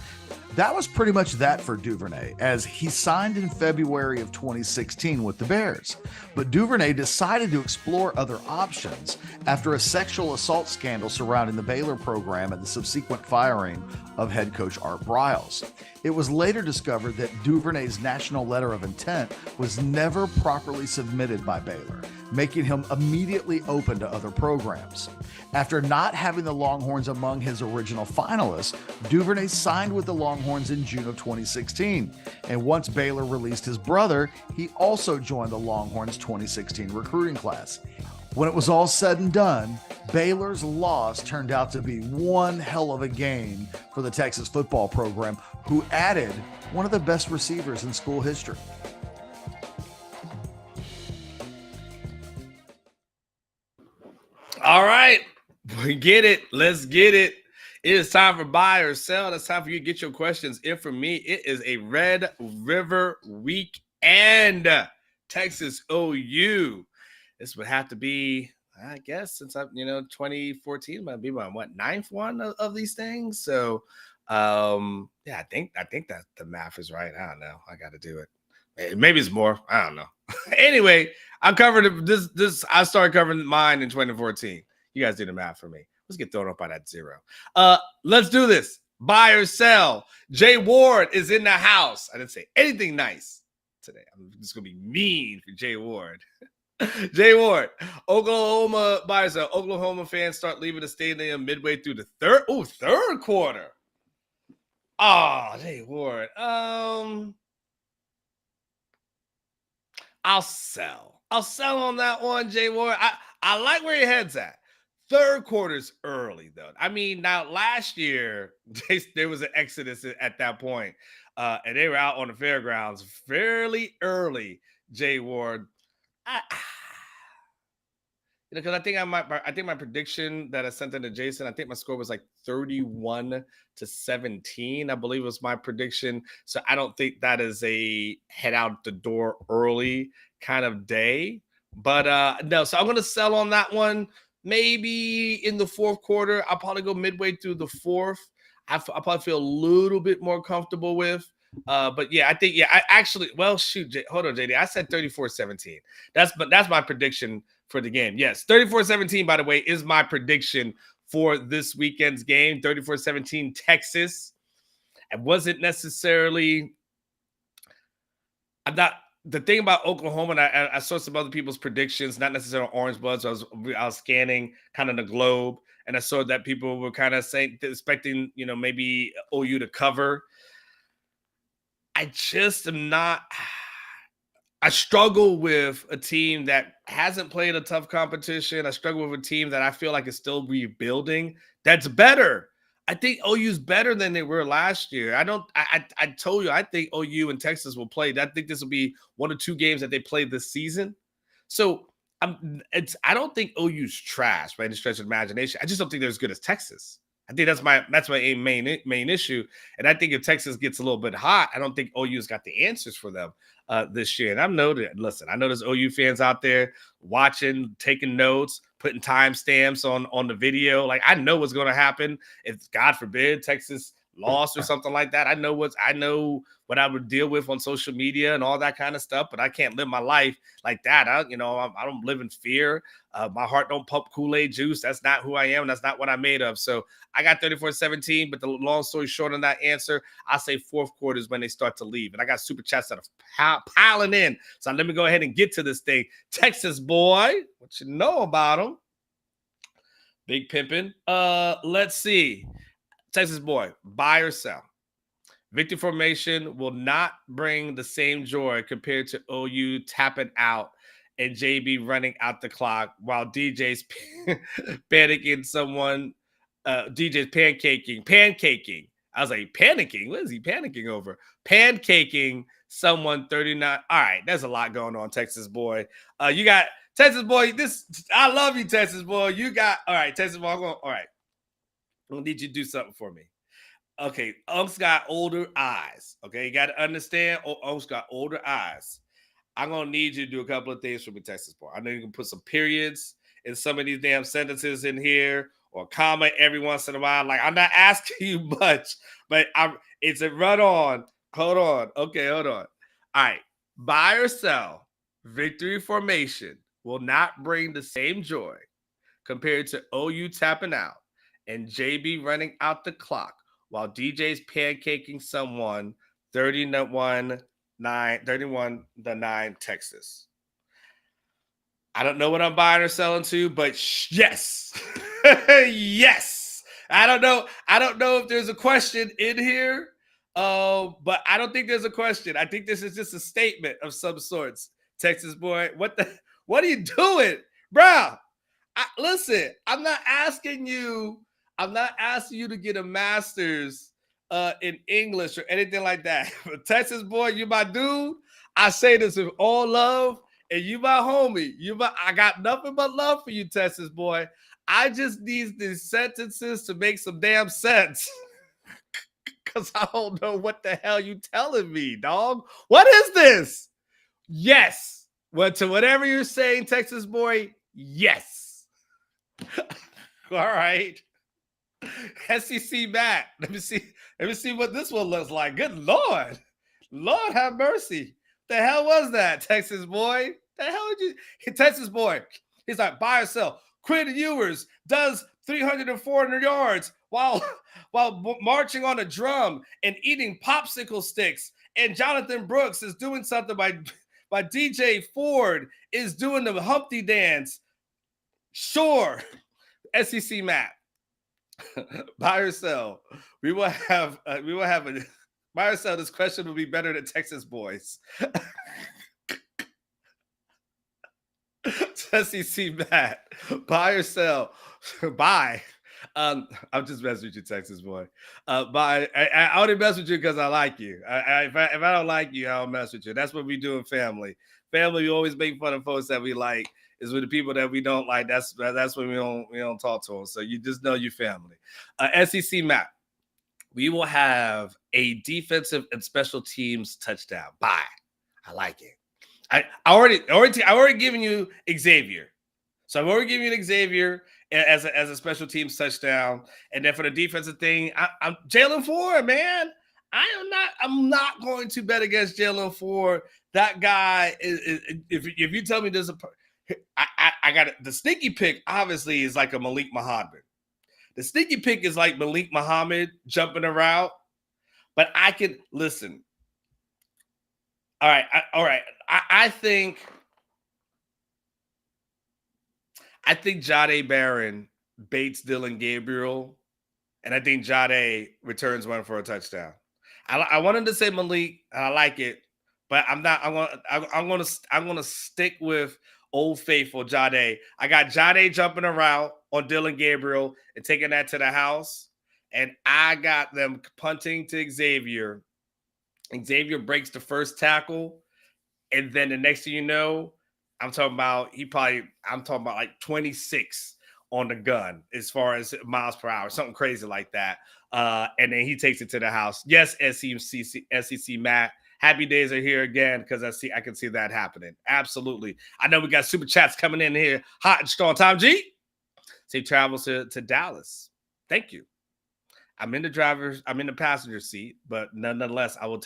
That was pretty much that for Duvernay, as he signed in February of 2016 with the Bears. But Duvernay decided to explore other options after a sexual assault scandal surrounding the Baylor program and the subsequent firing of head coach Art Briles. It was later discovered that Duvernay's national letter of intent was never properly submitted by Baylor, making him immediately open to other programs. After not having the Longhorns among his original finalists, Duvernay signed with the Longhorns in June of 2016. And once Baylor released his brother, he also joined the Longhorns 2016 recruiting class. When it was all said and done, Baylor's loss turned out to be one hell of a game for the Texas football program, who added one of the best receivers in school history. All right, we get it. Let's get it. It is time for buy or sell. It's time for you to get your questions in from me. It is a Red River weekend. Texas OU. This would have to be, I guess, since 2014 might be my ninth one of these things. So, I think that the math is right. I don't know. I got to do it. Maybe it's more. I don't know. Anyway, I covered this. I started covering mine in 2014. You guys do the math for me. Let's get thrown up by that zero. Let's do this. Buy or sell. Jay Ward is in the house. I didn't say anything nice today. I'm just gonna be mean for Jay Ward. Jay Ward, Oklahoma buy or sell. Oklahoma fans start leaving the stadium midway through the third quarter. Oh, Jay Ward. I'll sell. I'll sell on that one, Jay Ward. I like where your head's at. Third quarter's early, though. I mean, now last year, there was an exodus at that point, and they were out on the fairgrounds fairly early, Jay Ward. Because I think my prediction that I sent into Jason, I think my score was like 31-17. I believe was my prediction. So I don't think that is a head out the door early kind of day. But no, so I'm going to sell on that one. Maybe in the fourth quarter, I'll probably go midway through the fourth. I'll probably feel a little bit more comfortable with. But yeah, I think, I actually, well, shoot, hold on, JD. I said 34-17. That's my prediction for the game. Yes, 34-17, by the way, is my prediction for this weekend's game. 34-17 Texas. It wasn't necessarily, the thing about Oklahoma, and I saw some other people's predictions, not necessarily Orange Bloods. So I was scanning kind of the globe, and I saw that people were kind of saying, expecting, maybe OU to cover. I just am not. I struggle with a team that hasn't played a tough competition. I struggle with a team that I feel like is still rebuilding. That's better. I think OU's better than they were last year. I told you, I think OU and Texas will play. I think this will be one or two games that they play this season. So I don't think OU's trash by any stretch of imagination. I just don't think they're as good as Texas. I think that's my main issue. And I think if Texas gets a little bit hot, I don't think OU's got the answers for them this year. And I know there's OU fans out there watching, taking notes, putting timestamps on the video. Like, I know what's going to happen if, God forbid, Texas lost or something like that. I know what I would deal with on social media and all that kind of stuff, but I can't live my life like that. I don't live in fear. My heart don't pump Kool-Aid juice. That's not who I am. That's not what I'm made of. So I got 34-17, but the long story short on that answer, I say fourth quarter is when they start to leave. And I got super chats that are piling in. So let me go ahead and get to this thing. Texas boy, what you know about him? Big pimpin'. Let's see. Texas boy, buy or sell. Victory formation will not bring the same joy compared to OU tapping out and JB running out the clock while DJ's panicking someone. DJ's pancaking. I was like, panicking? What is he panicking over? Pancaking someone 39. All right, there's a lot going on, Texas boy. You got Texas boy. I love you, Texas boy. You got, all right, Texas boy. All right. I'm going to need you to do something for me. Okay, Unk's got older eyes. Okay, you got to understand, Unk's got older eyes. I'm going to need you to do a couple of things for me, Texas boy. I know you can put some periods in some of these damn sentences in here, or comment every once in a while. Like, I'm not asking you much, but it's a run on. Hold on. Okay, hold on. All right. Buy or sell, victory formation will not bring the same joy compared to OU tapping out and JB running out the clock while DJ's pancaking someone 31-9 Texas. I don't know what I'm buying or selling to, but yes. Yes. I don't know if there's a question in here. But I don't think there's a question. I think this is just a statement of some sorts. Texas boy, what are you doing? Bro, listen, I'm not asking you to get a master's in English or anything like that. But Texas boy, you my dude. I say this with all love, and you my homie. I got nothing but love for you, Texas boy. I just need these sentences to make some damn sense. Because I don't know what the hell you telling me, dog. What is this? Yes. Well, to whatever you're saying, Texas boy, yes. All right. SEC Matt. Let me see what this one looks like. Good Lord. Lord have mercy. The hell was that, Texas boy? The hell did you? Texas boy. He's like, buy or sell. Quinn Ewers does 300 and 400 yards while marching on a drum and eating popsicle sticks. And Jonathan Brooks is doing something by DJ Ford is doing the Humpty dance. Sure. SEC Matt. Buy or sell. We will have a buy or sell. This question will be better than Texas boys. SEC Matt. Buy or sell. Buy. I'm just messing with you, Texas boy. Buy. I only mess with you because I like you. If I don't like you, I don't mess with you. That's what we do in family. Family, we always make fun of folks that we like. Is with the people that we don't like. That's when we don't talk to them. So you just know your family. SEC Matt. We will have a defensive and special teams touchdown. Bye. I like it. I already given you Xavier. So I've already given you Xavier as a special teams touchdown. And then for the defensive thing, I'm Jalen Ford, man. I'm not going to bet against Jalen Ford. That guy is if you tell me there's I got it. The sneaky pick obviously is like a Malik Muhammad. The sneaky pick is like Malik Muhammad jumping around, but I can listen. All right. I think Jahdae Barron baits Dylan Gabriel, and I think Jahdae returns one for a touchdown. I wanted to say Malik, and I like it, but I'm not. I'm gonna stick with Old Faithful Jahdae. I got Jahdae jumping around on Dylan Gabriel and taking that to the house, and I got them punting to Xavier. Xavier breaks the first tackle, and then the next thing you know, I'm talking about like 26 on the gun as far as miles per hour, something crazy like that. And then he takes it to the house. Yes, SEC Matt. Happy days are here again because I can see that happening. Absolutely. I know we got super chats coming in here hot and strong. Tom G. Safe travels to Dallas. Thank you. I'm in the passenger seat, but nonetheless, I will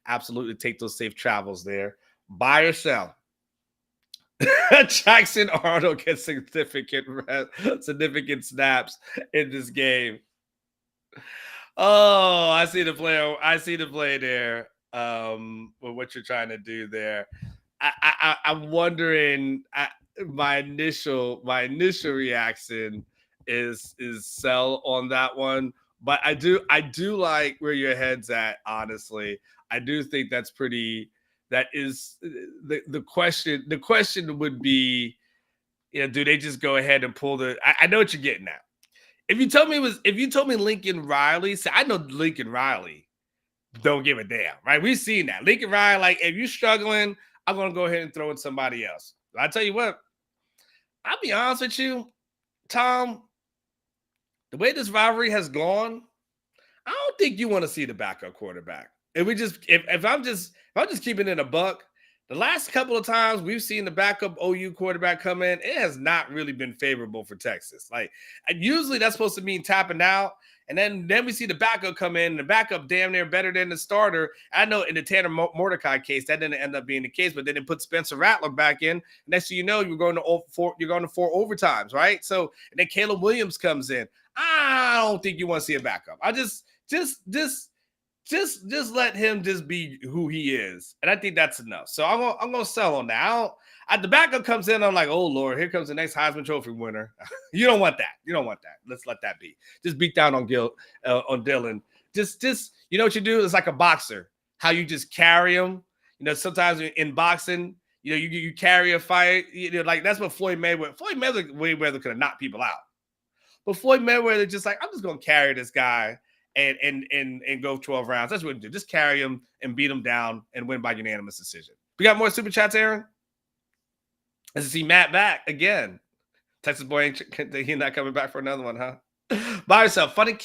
absolutely take those safe travels there. Buy or sell. Jackson Arnold gets significant snaps in this game. Oh, I see the play there. With what you're trying to do there. I'm wondering. My initial reaction is sell on that one. But I do like where your head's at, honestly. I do think that is the question. The question would be, do they just go ahead and pull I know what you're getting at. If you told me Lincoln Riley, I know Lincoln Riley don't give a damn, right? We've seen that. Lincoln Riley, like, if you're struggling, I'm gonna go ahead and throw in somebody else. I tell you what, I'll be honest with you, Tom. The way this rivalry has gone, I don't think you want to see the backup quarterback. If I'm just keeping it a buck, The last couple of times we've seen the backup OU quarterback come in, it has not really been favorable for Texas. Like, and usually that's supposed to mean tapping out. And then we see the backup come in, and the backup damn near better than the starter. I know in the Tanner Mordecai case, that didn't end up being the case, but then they put Spencer Rattler back in. Next thing you know, you're going to four overtimes, right? So, and then Caleb Williams comes in. I don't think you want to see a backup. I just let him just be who he is, and I think that's enough. So I'm gonna sell on that. The backup comes in, I'm like, oh Lord, here comes the next Heisman Trophy winner. You don't want that. You don't want that. Let's let that be. Just beat down on Dylan. Just you know what you do? It's like a boxer. How you just carry him. You know, sometimes in boxing, you know, you carry a fight. You know, like that's what Floyd Mayweather could have knocked people out. But Floyd Mayweather just like, I'm just gonna carry this guy and go 12 rounds. That's what we do. Just carry him and beat him down and win by unanimous decision. We got more super chats, Aaron. As you see Matt back again. Texas boy, he's not coming back for another one, huh? Buy yourself. Funnel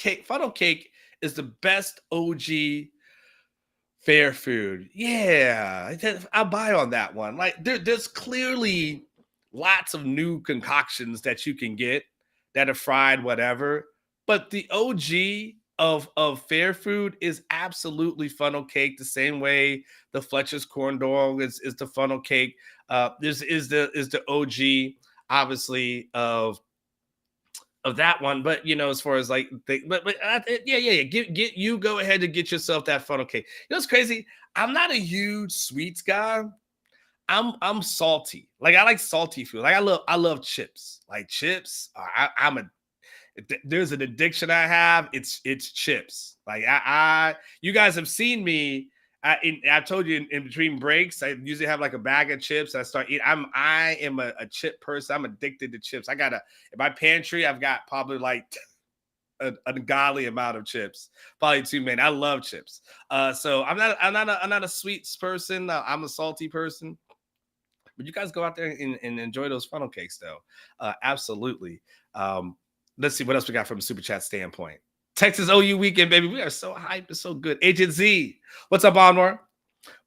cake is the best OG fair food. Yeah, I'll buy on that one. Like there's clearly lots of new concoctions that you can get that are fried, whatever. But the OG of fair food is absolutely funnel cake, the same way the Fletcher's corn dog is the funnel cake. This is the OG, obviously, of that one. But you know, as far as like, you go ahead and get yourself that funnel cake. You know what's crazy? I'm not a huge sweets guy. I'm salty. Like I like salty food. Like I love chips. Like chips. There's an addiction I have. It's chips. Like you guys have seen me. I told you in between breaks, I usually have like a bag of chips. I start eating. I am a chip person. I'm addicted to chips. In my pantry, I've got probably like an ungodly amount of chips. Probably too many. I love chips. So I'm not a sweets person. I'm a salty person. But you guys go out there and enjoy those funnel cakes, though. Absolutely. Let's see what else we got from a super chat standpoint. Texas OU weekend, baby. We are so hyped. It's so good. Agent Z, what's up, Anwar?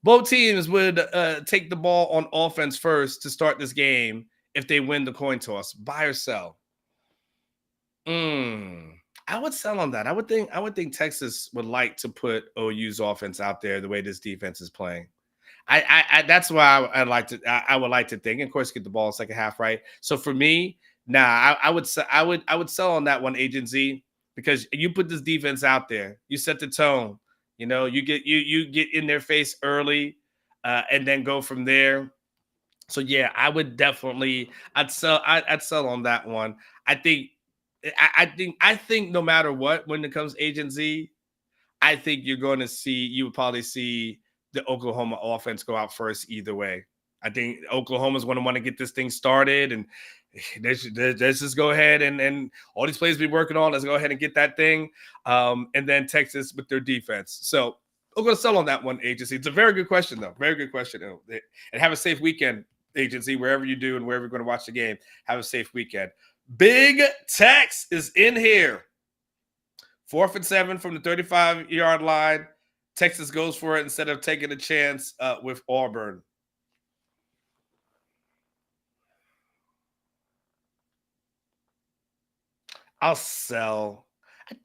Both teams would take the ball on offense first to start this game if they win the coin toss. Buy or sell? I would sell on that. I would think Texas would like to put OU's offense out there the way this defense is playing. That's why I would like to think. And of course, get the ball in second half, right? So for me, I would sell on that one, Agent Z, because you put this defense out there, you set the tone. You know, you get in their face early, and then go from there. So yeah, I'd sell on that one. I think no matter what, when it comes to Agent Z, I think you would probably see the Oklahoma offense go out first either way. I think Oklahoma's going to want to get this thing started, and let's just go ahead and all these plays we're working on, let's go ahead and get that thing. And then Texas with their defense. So I'm going to sell on that one, Agency. It's a very good question, though. Very good question. And have a safe weekend, Agency, wherever you do and wherever you're going to watch the game. Have a safe weekend. Big Tex is in here. 4th and 7 from the 35-yard line. Texas goes for it instead of taking a chance with Auburn. I'll sell. I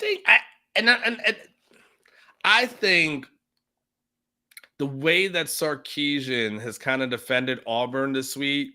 think the way that Sarkisian has kind of defended Auburn this week,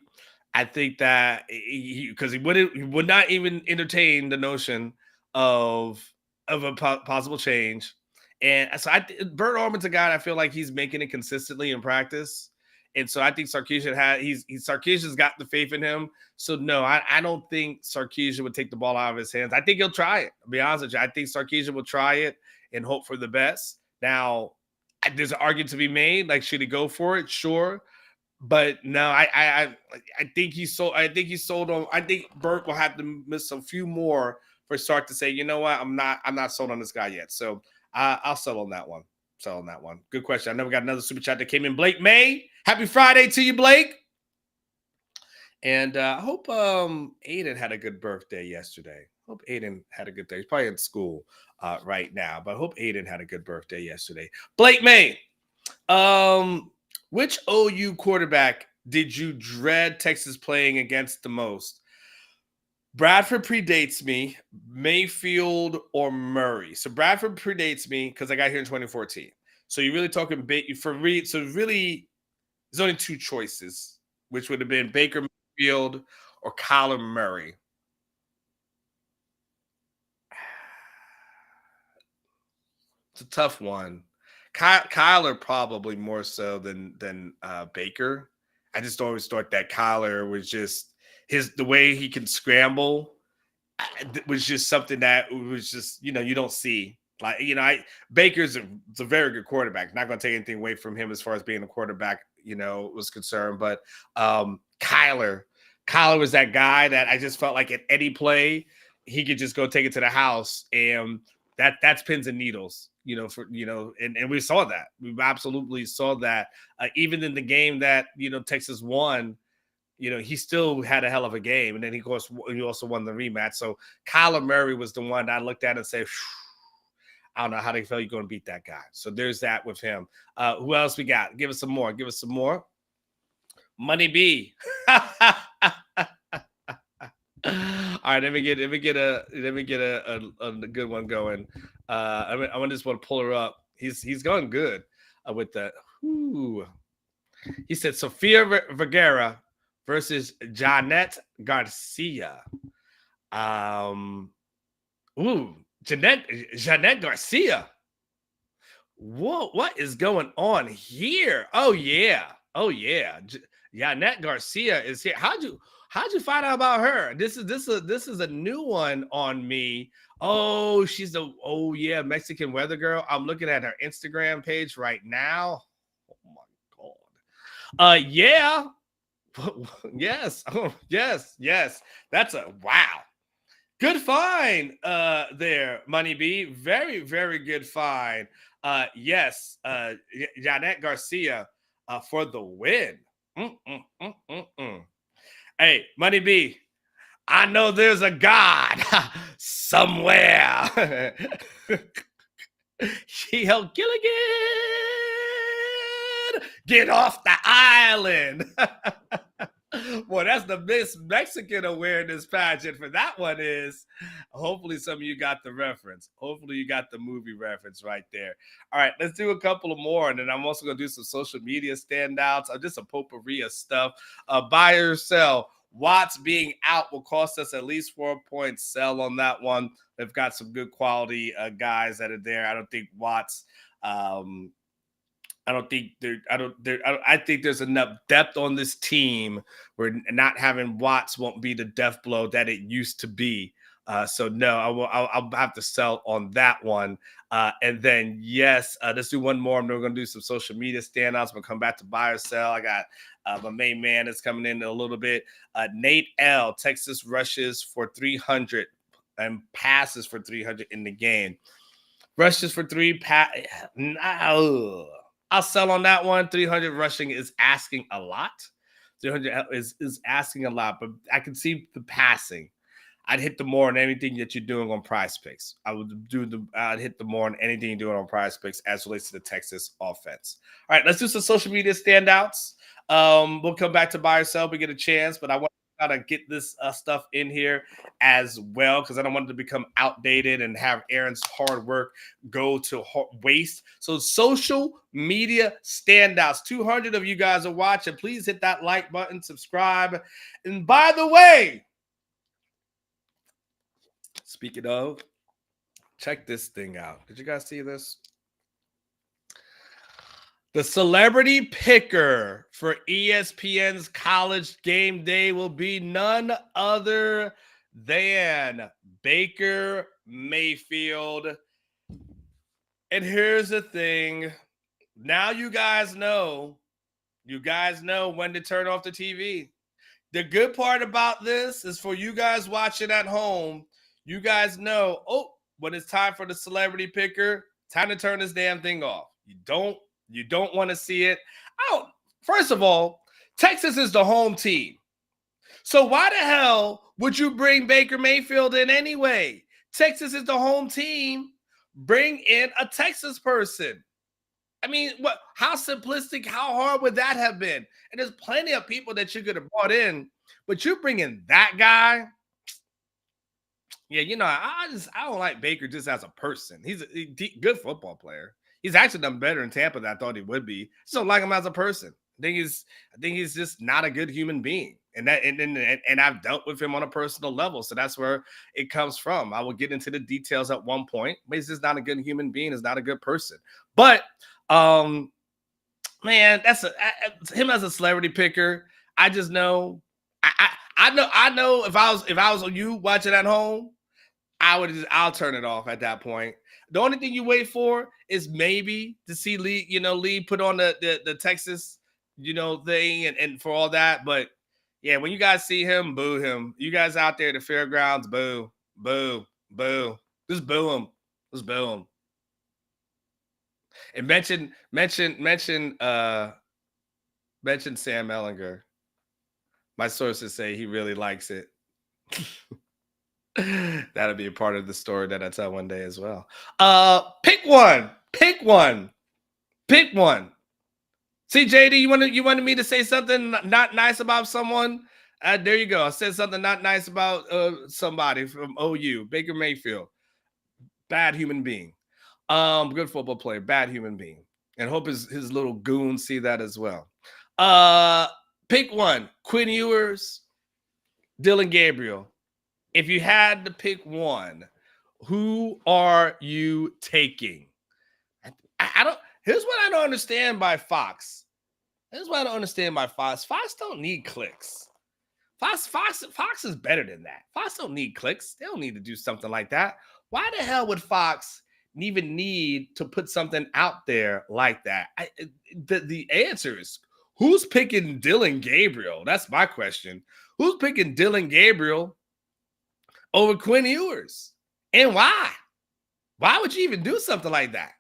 I think that he would not even entertain the notion of a possible change. And so Bert Orman's a guy I feel like he's making it consistently in practice. And so I think Sarkisian's got the faith in him. So no, I don't think Sarkisian would take the ball out of his hands. I think he'll try it. I'll be honest with you. I think Sarkisian will try it and hope for the best. Now, there's an argument to be made. Like, should he go for it? Sure. But no, I think he's sold. I think he's sold on. I think Bert will have to miss a few more for Sark to say, you know what, I'm not sold on this guy yet. So I'll sell on that one. Good question. I know we got another super chat that came in. Blake May, happy Friday to you, Blake. And I hope Aiden had a good birthday yesterday. Hope Aiden had a good day. He's probably in school right now, but I hope Aiden had a good birthday yesterday. Blake May, Which OU quarterback did you dread Texas playing against the most? Bradford predates me, Mayfield or Murray. So Bradford predates me because I got here in 2014. So you're really talking for me. So really, there's only two choices, which would have been Baker Mayfield or Kyler Murray. It's a tough one. Kyler probably more so than Baker. I just always thought that Kyler was just the way he can scramble was just something that was just, you don't see. Like, Baker's a very good quarterback. Not going to take anything away from him as far as being a quarterback, was concerned. But Kyler was that guy that I just felt like at any play, he could just go take it to the house. And that's pins and needles, and we saw that. We absolutely saw that. Even in the game that, Texas won, he still had a hell of a game. And then he also won the rematch. So Kyler Murray was the one I looked at and said, I don't know how they feel you're going to beat that guy. So there's that with him. Who else we got? Give us some more. Money B. All right, let me get a good one going. I just want to pull her up. He's going good with that. Ooh. He said Sofia Vergara versus Janet Garcia. Janet Garcia. Whoa, what is going on here? Oh yeah. Janet Garcia is here. How'd you find out about her? This is a new one on me. Oh, she's Mexican weather girl. I'm looking at her Instagram page right now. Oh my God. Yeah. Yes. Oh, yes. That's a wow. Good find there, Money B. Very, very good find. Yes, Janet Garcia for the win. Hey, Money B, I know there's a God somewhere. She helped Gilligan get off the island. Well, that's the Miss Mexican awareness pageant for that one is. Hopefully some of you got the reference. Hopefully you got the movie reference right there. All right, let's do a couple of more. And then I'm also going to do some social media standouts. Just a potpourri of stuff. Buy or sell. Watts being out will cost us at least 4 points. Sell on that one. They've got some good quality guys that are there. I don't think Watts I think there's enough depth on this team where not having Watts won't be the death blow that it used to be. So no, I'll have to sell on that one. And then yes, let's do one more. I'm going to do some social media standouts. We'll come back to buy or sell. I got my main man that's coming in a little bit. Nate L. Texas rushes for 300 and passes for 300 in the game. Rushes for 3. I'll sell on that one. 300 rushing is asking a lot. 300 is asking a lot, but I can see the passing. I'd hit the more on anything that you're doing on Prize Picks. I'd hit the more on anything you're doing on Prize Picks as relates to the Texas offense. All right, let's do some social media standouts. We'll come back to buy or sell. We get a chance, but I want to get this stuff in here as well because I don't want it to become outdated and have Aaron's hard work go to waste. So social media standouts. 200 of you guys are watching. Please hit that like button, subscribe. And by the way, speaking of, check this thing out. Did you guys see this? The celebrity picker for ESPN's College Game Day will be none other than Baker Mayfield. And here's the thing. Now you guys know when to turn off the TV. The good part about this is for you guys watching at home, you guys know, when it's time for the celebrity picker, time to turn this damn thing off. You don't want to see it. First of all, Texas is the home team. So why the hell would you bring Baker Mayfield in anyway? Texas is the home team. Bring in a Texas person. I mean, what? How simplistic? How hard would that have been? And there's plenty of people that you could have brought in, but you're bringing that guy. Yeah, I don't like Baker just as a person. He's a good football player. He's actually done better in Tampa than I thought he would be. Just don't like him as a person. I think he's just not a good human being. And I've dealt with him on a personal level. So that's where it comes from. I will get into the details at one point, but he's just not a good human being, he's not a good person. But man, him as a celebrity picker. I just know I know if I was on you watching at home, I'll turn it off at that point. The only thing you wait for is maybe to see Lee put on the Texas, thing and for all that. But yeah, when you guys see him, boo him. You guys out there at the fairgrounds, boo, boo, boo. Just boo him. Just boo him. And mention Sam Ellinger. My sources say he really likes it. That'll be a part of the story that I tell one day as well. Pick one. See, JD, you wanted me to say something not nice about someone? There you go. I said something not nice about somebody from OU, Baker Mayfield. Bad human being. Good football player, bad human being. And hope his little goons see that as well. Pick one. Quinn Ewers, Dylan Gabriel. If you had to pick one, who are you taking? I don't. Here's what I don't understand by Fox. Fox don't need clicks. Fox is better than that. Fox don't need clicks. They don't need to do something like that. Why the hell would Fox even need to put something out there like that? The answer is, who's picking Dylan Gabriel? That's my question. Who's picking Dylan Gabriel over Quinn Ewers? And why? Why would you even do something like that?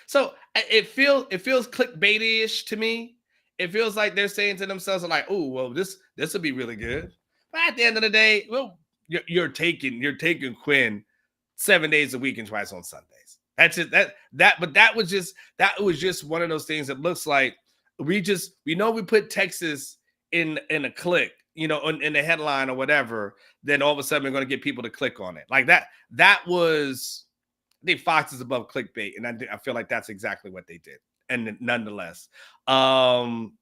So it feels clickbaity-ish to me. It feels like they're saying to themselves, like, "Oh, well, this will be really good." But at the end of the day, well, you're taking Quinn 7 days a week and twice on Sundays. That's it. But that was just one of those things that looks like we put Texas in a click, in the headline or whatever. Then all of a sudden we're going to get people to click on it like that. That was, I think Fox is above clickbait, and I feel like that's exactly what they did. And nonetheless, you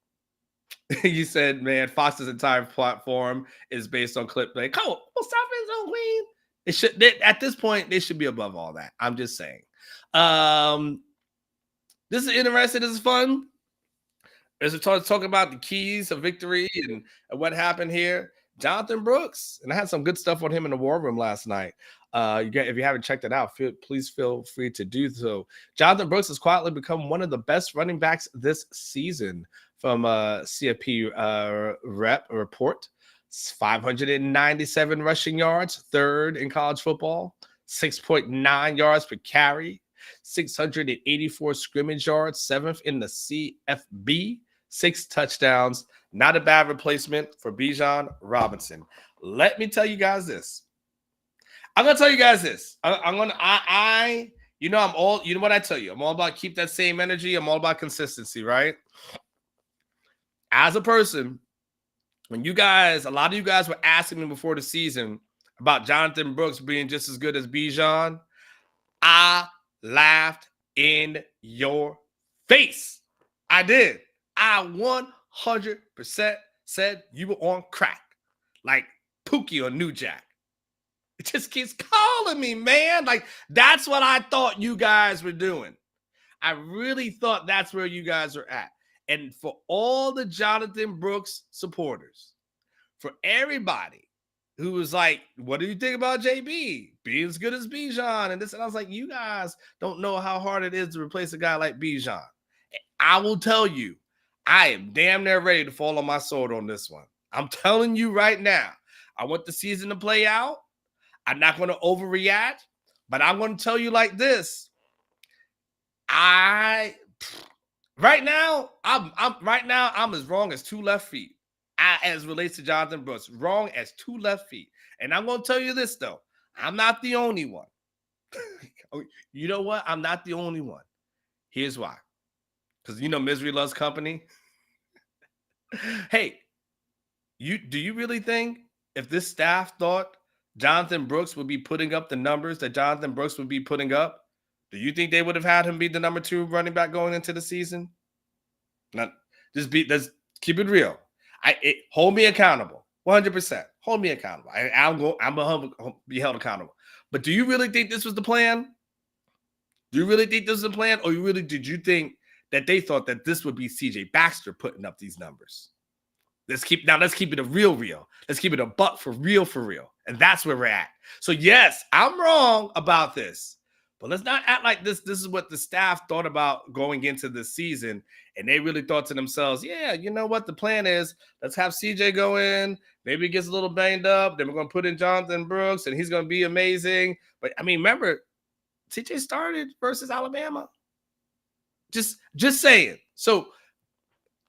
said, man, Fox's entire platform is based on clickbait. Come on, stop it, so Queen. At this point, they should be above all that. I'm just saying. This is interesting. This is fun. As we're talking about the keys of victory and what happened here, Jonathan Brooks, and I had some good stuff on him in the war room last night. If you haven't checked it out, please feel free to do so. Jonathan Brooks has quietly become one of the best running backs this season from CFP report. 597 rushing yards, third in college football, 6.9 yards per carry, 684 scrimmage yards, seventh in the CFB, 6 touchdowns. Not a bad replacement for Bijan Robinson. Let me tell you guys this. I'm gonna tell you guys this. I'm what I tell you. I'm all about keep that same energy. I'm all about consistency, right? As a person, when a lot of you guys were asking me before the season about Jonathan Brooks being just as good as Bijan, I laughed in your face. I did. I 100% said you were on crack, like Pookie or New Jack. It just keeps calling me, man. Like, that's what I thought you guys were doing. I really thought that's where you guys are at. And for all the Jonathan Brooks supporters, for everybody who was like, what do you think about JB? Being as good as Bijan and this. And I was like, you guys don't know how hard it is to replace a guy like Bijan. I will tell you, I am damn near ready to fall on my sword on this one. I'm telling you right now, I want the season to play out. I'm not going to overreact, but I'm going to tell you like this. I'm as wrong as 2 left feet. As relates to Jonathan Brooks, wrong as 2 left feet. And I'm going to tell you this, though. I'm not the only one. You know what? I'm not the only one. Here's why. because misery loves company. Hey, do you really think if this staff thought Jonathan Brooks would be putting up the numbers that Jonathan Brooks would be putting up, do you think they would have had him be the number 2 running back going into the season? Not let's keep it real. Hold me accountable, 100%. Hold me accountable. I'm gonna be held accountable. But do you really think this was the plan? Do you really think this was the plan, or did you think that they thought that this would be C.J. Baxter putting up these numbers? Let's keep it a real. Let's keep it a buck for real. And that's where we're at. So yes, I'm wrong about this, but let's not act like this is what the staff thought about going into this season. And they really thought to themselves, yeah, you know what? The plan is, let's have CJ go in. Maybe he gets a little banged up. Then we're going to put in Jonathan Brooks, and he's going to be amazing. But, I mean, remember, CJ started versus Alabama. Just saying. So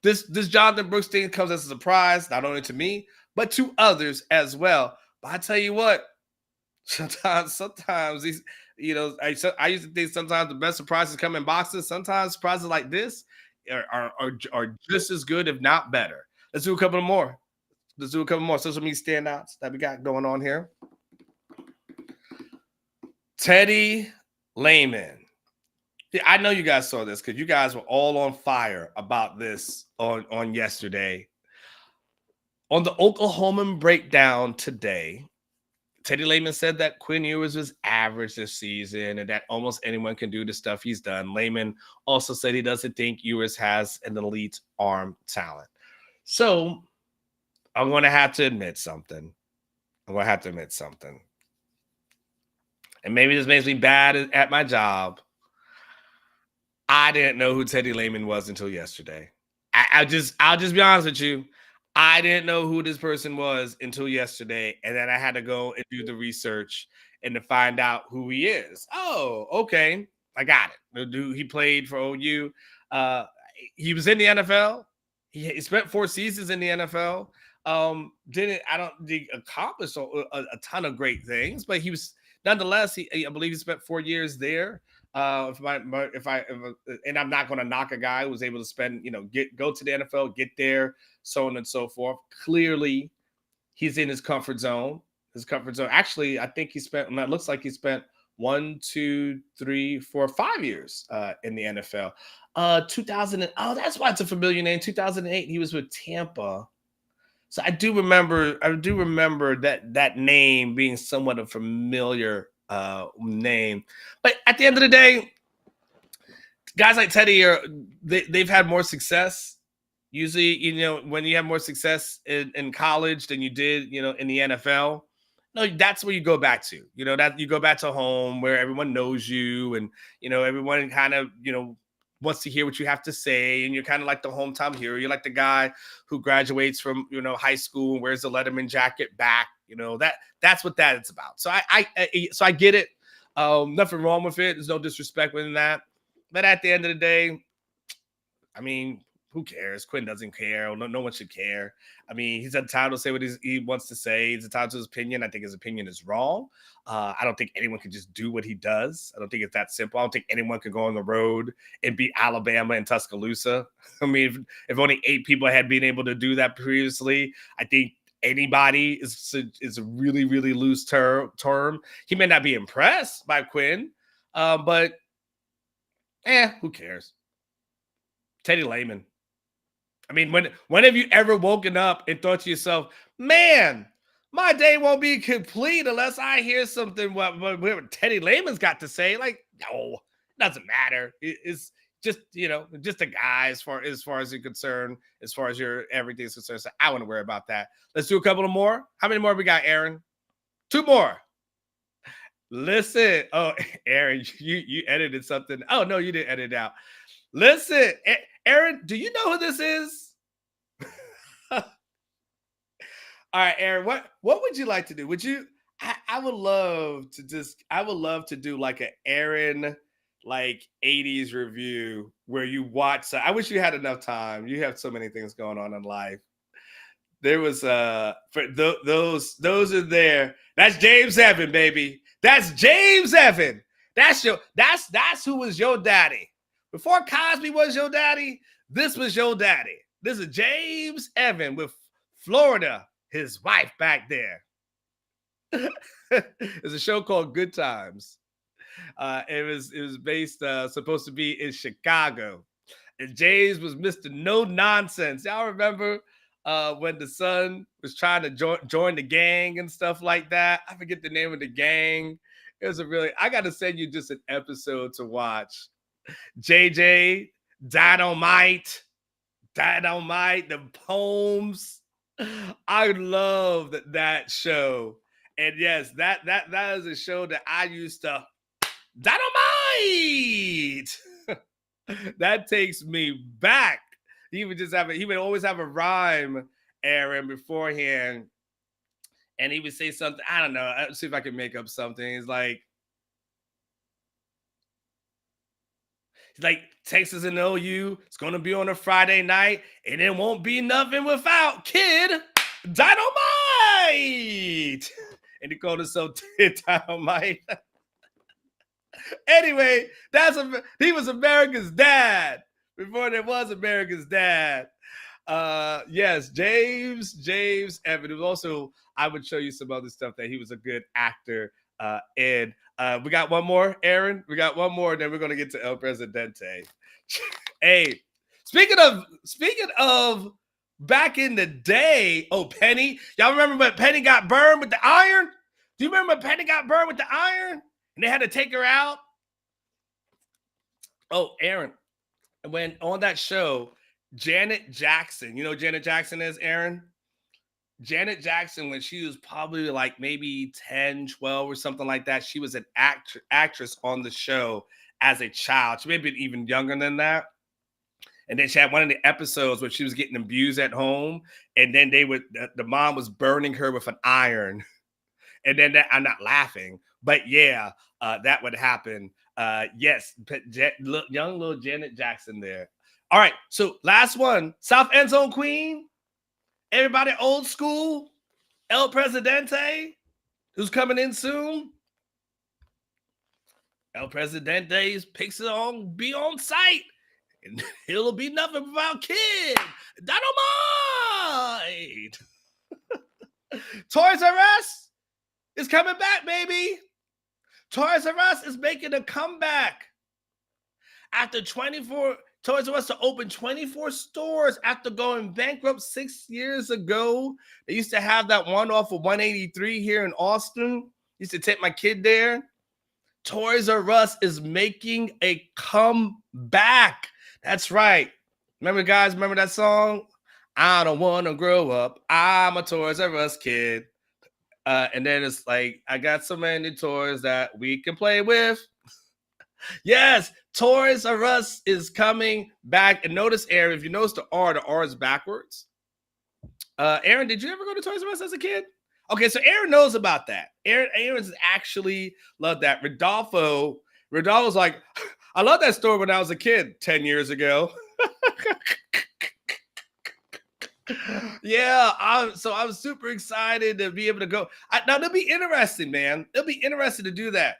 this Jonathan Brooks thing comes as a surprise, not only to me, but to others as well. But I tell you what, sometimes these, I used to think sometimes the best surprises come in boxes. Sometimes surprises like this are just as good, if not better. Let's do a couple more. Social media standouts that we got going on here. Teddy Lehman. Yeah, I know you guys saw this because you guys were all on fire about this on yesterday. On the Oklahoman breakdown today, Teddy Lehman said that Quinn Ewers was average this season and that almost anyone can do the stuff he's done. Lehman also said he doesn't think Ewers has an elite arm talent. So I'm going to have to admit something. And maybe this makes me bad at my job. I didn't know who Teddy Lehman was until yesterday. I'll just be honest with you. I didn't know who this person was until yesterday, and then I had to go and do the research and to find out who he is. Oh, okay, I got it. He played for OU. He was in the NFL. He spent 4 seasons in the NFL. I don't think accomplished a ton of great things, but he was nonetheless. I believe he spent 4 years there. And I'm not going to knock a guy who was able to spend, go to the NFL, get there, so on and so forth. Clearly, he's in his comfort zone. Actually, I think it looks like he spent 1, 2, 3, 4, 5 years in the NFL. 2000. That's why it's a familiar name. 2008, he was with Tampa. So I do remember that name being somewhat a familiar name. But at the end of the day, guys like Teddy they've had more success. Usually, when you have more success in college than you did, in the NFL, that's where you go back to. That you go back to home where everyone knows you and everyone kind of wants to hear what you have to say, and you're kind of like the hometown hero. You're like the guy who graduates from high school and wears the Letterman jacket back. That's what that is about. So I get it. Nothing wrong with it. There's no disrespect within that. But at the end of the day, I mean, who cares? Quinn doesn't care. No one should care. I mean, he's entitled to say what he wants to say. He's entitled to his opinion. I think his opinion is wrong. I don't think anyone can just do what he does. I don't think it's that simple. I don't think anyone can go on the road and beat Alabama and Tuscaloosa. I mean, if only 8 people had been able to do that previously, I think anybody is a really, really loose term. He may not be impressed by Quinn, but who cares? Teddy Lehman. I mean, when have you ever woken up and thought to yourself, man, my day won't be complete unless I hear something what Teddy Lehman's got to say? Like, no, it doesn't matter. It's just, just a guy as far as you're concerned, as far as your everything's concerned. So I wouldn't worry about that. Let's do a couple of more. How many more we got, Aaron? 2 more. Listen. Oh, Aaron, you edited something. Oh, no, you didn't edit it out. Listen, Aaron, do you know who this is? All right, Aaron, what would you like to do? Would you? I would love to do like an Aaron 80s review where you watch. I wish you had enough time. You have so many things going on in life. There was for those are there. That's James Evan, baby. That's James Evan. That's who was your daddy Before Cosby was your daddy, this was your daddy. This is James Evan with Florida, his wife back there. There's a show called Good Times. It was based supposed to be in Chicago. And James was Mr. No Nonsense. Y'all remember when the son was trying to join the gang and stuff like that? I forget the name of the gang. It was I got to send you just an episode to watch. JJ, Dynamite, the poems. I love that show. And yes, that is a show that I used to Dynamite. That takes me back. He would always have a rhyme, Aaron, beforehand. And he would say something. I don't know. Let's see if I can make up something. He's like Texas and OU. It's gonna be on a Friday night, and it won't be nothing without Kid Dynamite. And he called himself Dynamite. Anyway, he was America's dad before there was America's dad. Yes, James Evan. It was also, I would show you some other stuff that he was a good actor in. We got one more, Aaron. We got one more, then we're gonna get to El Presidente. Hey, speaking of back in the day, Penny. Y'all remember when Penny got burned with the iron? Do you remember when Penny got burned with the iron? And they had to take her out? Oh, Aaron. When on that show, Janet Jackson, you know who Janet Jackson is, Aaron? Janet Jackson, when she was probably like maybe 10, 12 or something like that, she was an actress on the show as a child. She may have been even younger than that. And then she had one of the episodes where she was getting abused at home. And then the mom was burning her with an iron. And then I'm not laughing, but yeah, that would happen. Yes, young little Janet Jackson there. All right, so last one, South End Zone Queen. Everybody old school. El Presidente, who's coming in soon. El Presidente's picks it on, be on site. And it'll be nothing about Kid Dynamite. Toys R Us is coming back, baby. Toys R Us is making a comeback. After 24, Toys R Us to open 24 stores after going bankrupt 6 years ago. They used to have that one off of 183 here in Austin. Used to take my kid there. Toys R Us is making a comeback. That's right. Remember, guys, remember that song? I don't want to grow up. I'm a Toys R Us kid. And then it's like, I got so many toys that we can play with. Yes, Toys R Us is coming back. And notice, Aaron, if you notice the R is backwards. Aaron, did you ever go to Toys R Us as a kid? Okay, so Aaron knows about that. Aaron's actually loved that. Rodolfo's like, I love that store when I was a kid 10 years ago. Yeah, I was super excited to be able to go. Now, it'll be interesting, man. It'll be interesting to do that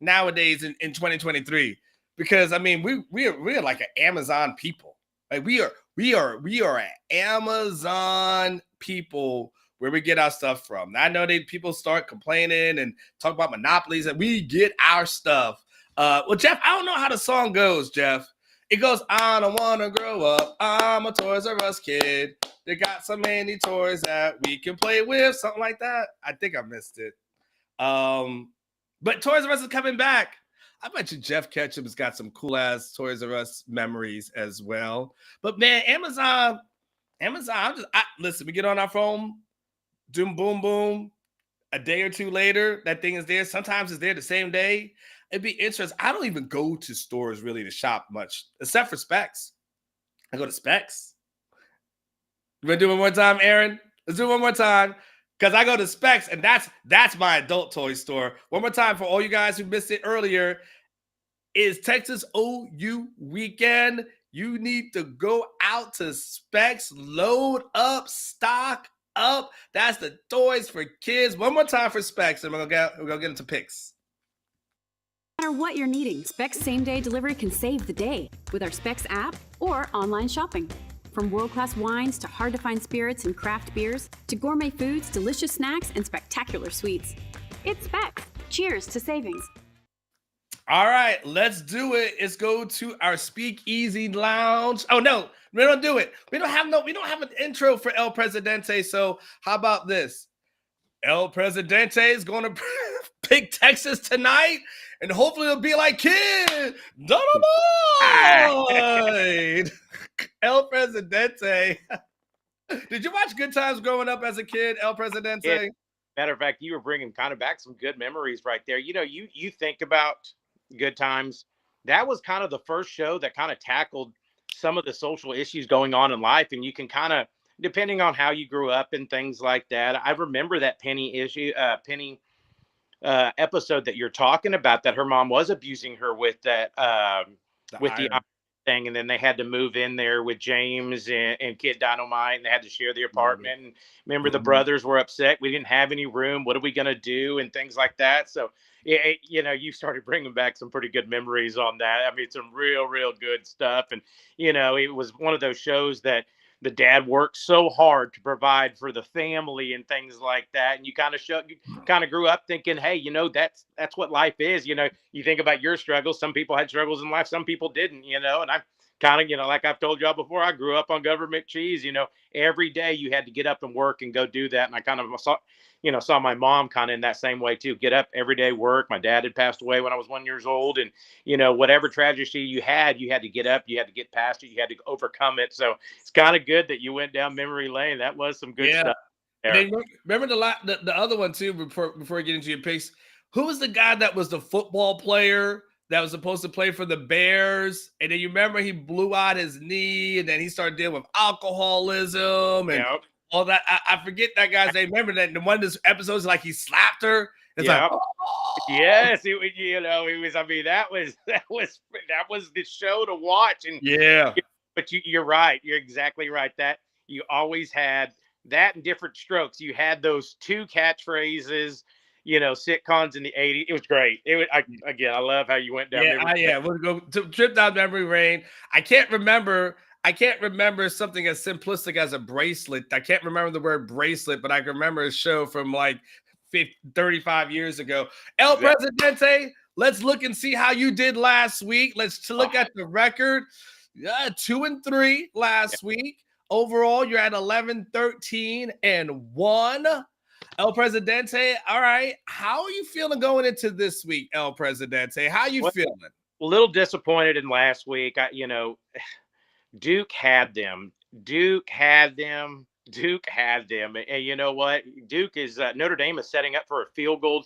nowadays in 2023. Because, I mean, we are like an Amazon people. Like we are an Amazon people where we get our stuff from. I know people start complaining and talk about monopolies, and we get our stuff. Well, Jeff, I don't know how the song goes, Jeff. It goes, I don't want to grow up. I'm a Toys R Us kid. They got so many toys that we can play with. Something like that. I think I missed it. But Toys R Us is coming back. I bet you Jeff Ketchum's got some cool-ass Toys R Us memories as well. But, man, Amazon, listen, we get on our phone, doom, boom, boom. A day or two later, that thing is there. Sometimes it's there the same day. It'd be interesting. I don't even go to stores really to shop much, except for Specs. I go to Specs. You want to do it one more time, Aaron? Let's do it one more time. Because I go to Specs, and that's my adult toy store. One more time for all you guys who missed it earlier. Is Texas OU weekend. You need to go out to Specs, load up, stock up. That's the toys for kids. One more time for Specs, and we're gonna get into picks. No matter what you're needing, Specs same-day delivery can save the day with our Specs app or online shopping. From world-class wines to hard-to-find spirits and craft beers to gourmet foods, delicious snacks, and spectacular sweets. It's Specs. Cheers to savings. All right, let's do it. Let's go to our speakeasy lounge. Oh no, we don't do it. We don't have an intro for El Presidente. So how about this? El Presidente is going to pick Texas tonight, and hopefully it'll be like kid Dynamite. El Presidente. Did you watch Good Times growing up as a kid, El Presidente? Yeah. Matter of fact, you were bringing kind of back some good memories right there. You know, you think about Good Times. That was kind of the first show that kind of tackled some of the social issues going on in life, and you can kind of, depending on how you grew up and things like that. I remember that Penny episode that you're talking about, that her mom was abusing her with that with the iron thing, and then they had to move in there with James and Kid Dynamite, and they had to share the apartment. And remember, the brothers were upset. We didn't have any room. What are we going to do? And things like that. So, you know, you started bringing back some pretty good memories on that. I mean, some real good stuff. And, you know, it was one of those shows that the dad worked so hard to provide for the family and things like that. And you kind of grew up thinking, hey, you know, that's what life is. You know, you think about your struggles. Some people had struggles in life. Some people didn't, you know, and I kind of, you know, like I've told y'all before, I grew up on government cheese. You know, every day you had to get up and work and go do that. And I kind of saw my mom kind of in that same way too. Get up every day, work. My dad had passed away when I was 1 year old, and you know, whatever tragedy you had to get up, you had to get past it, you had to overcome it. So it's kind of good that you went down memory lane. That was some good stuff. Remember the other one too, before we get into your picks. Who was the guy that was the football player that was supposed to play for the Bears? And then you remember he blew out his knee, and then he started dealing with alcoholism and all that. I forget that guy's name. Remember that in one of those episodes, like he slapped her. It's like, oh. Yes, it was. You know, it was. I mean, that was the show to watch. And yeah, but you're right. You're exactly right. That you always had that in different strokes. You had those two catchphrases. You know, sitcoms in the 80s. It was great. I love how you went down. We'll go to trip down memory lane. I can't remember something as simplistic as a bracelet. I can't remember the word bracelet, but I can remember a show from like 35 years ago. El Presidente, let's look and see how you did last week. Let's look at the record. 2-3 last week. Overall, you're at 11-13-1. El Presidente, all right. How are you feeling going into this week, El Presidente? How are you feeling? A little disappointed in last week. Duke had them. And you know what? Duke is Notre Dame is setting up for a field goal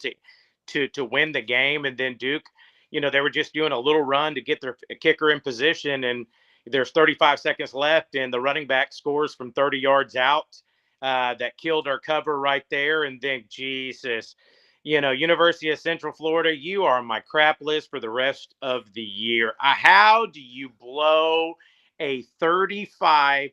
to win the game. And then Duke, you know, they were just doing a little run to get their kicker in position. And there's 35 seconds left, and the running back scores from 30 yards out. That killed our cover right there. And then, Jesus, you know, University of Central Florida, you are on my crap list for the rest of the year. How do you blow a 35-10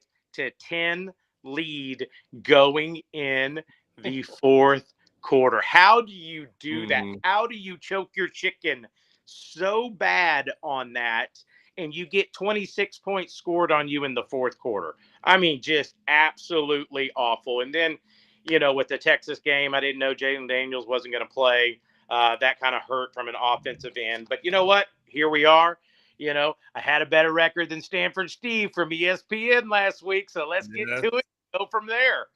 lead going in the fourth quarter? How do you do that? How do you choke your chicken so bad on that, and you get 26 points scored on you in the fourth quarter? I mean, just absolutely awful. And then, you know, with the Texas game, I didn't know Jalen Daniels wasn't going to play. That kind of hurt from an offensive end. But you know what? Here we are. You know, I had a better record than Stanford Steve from ESPN last week. So let's get to it. Go from there.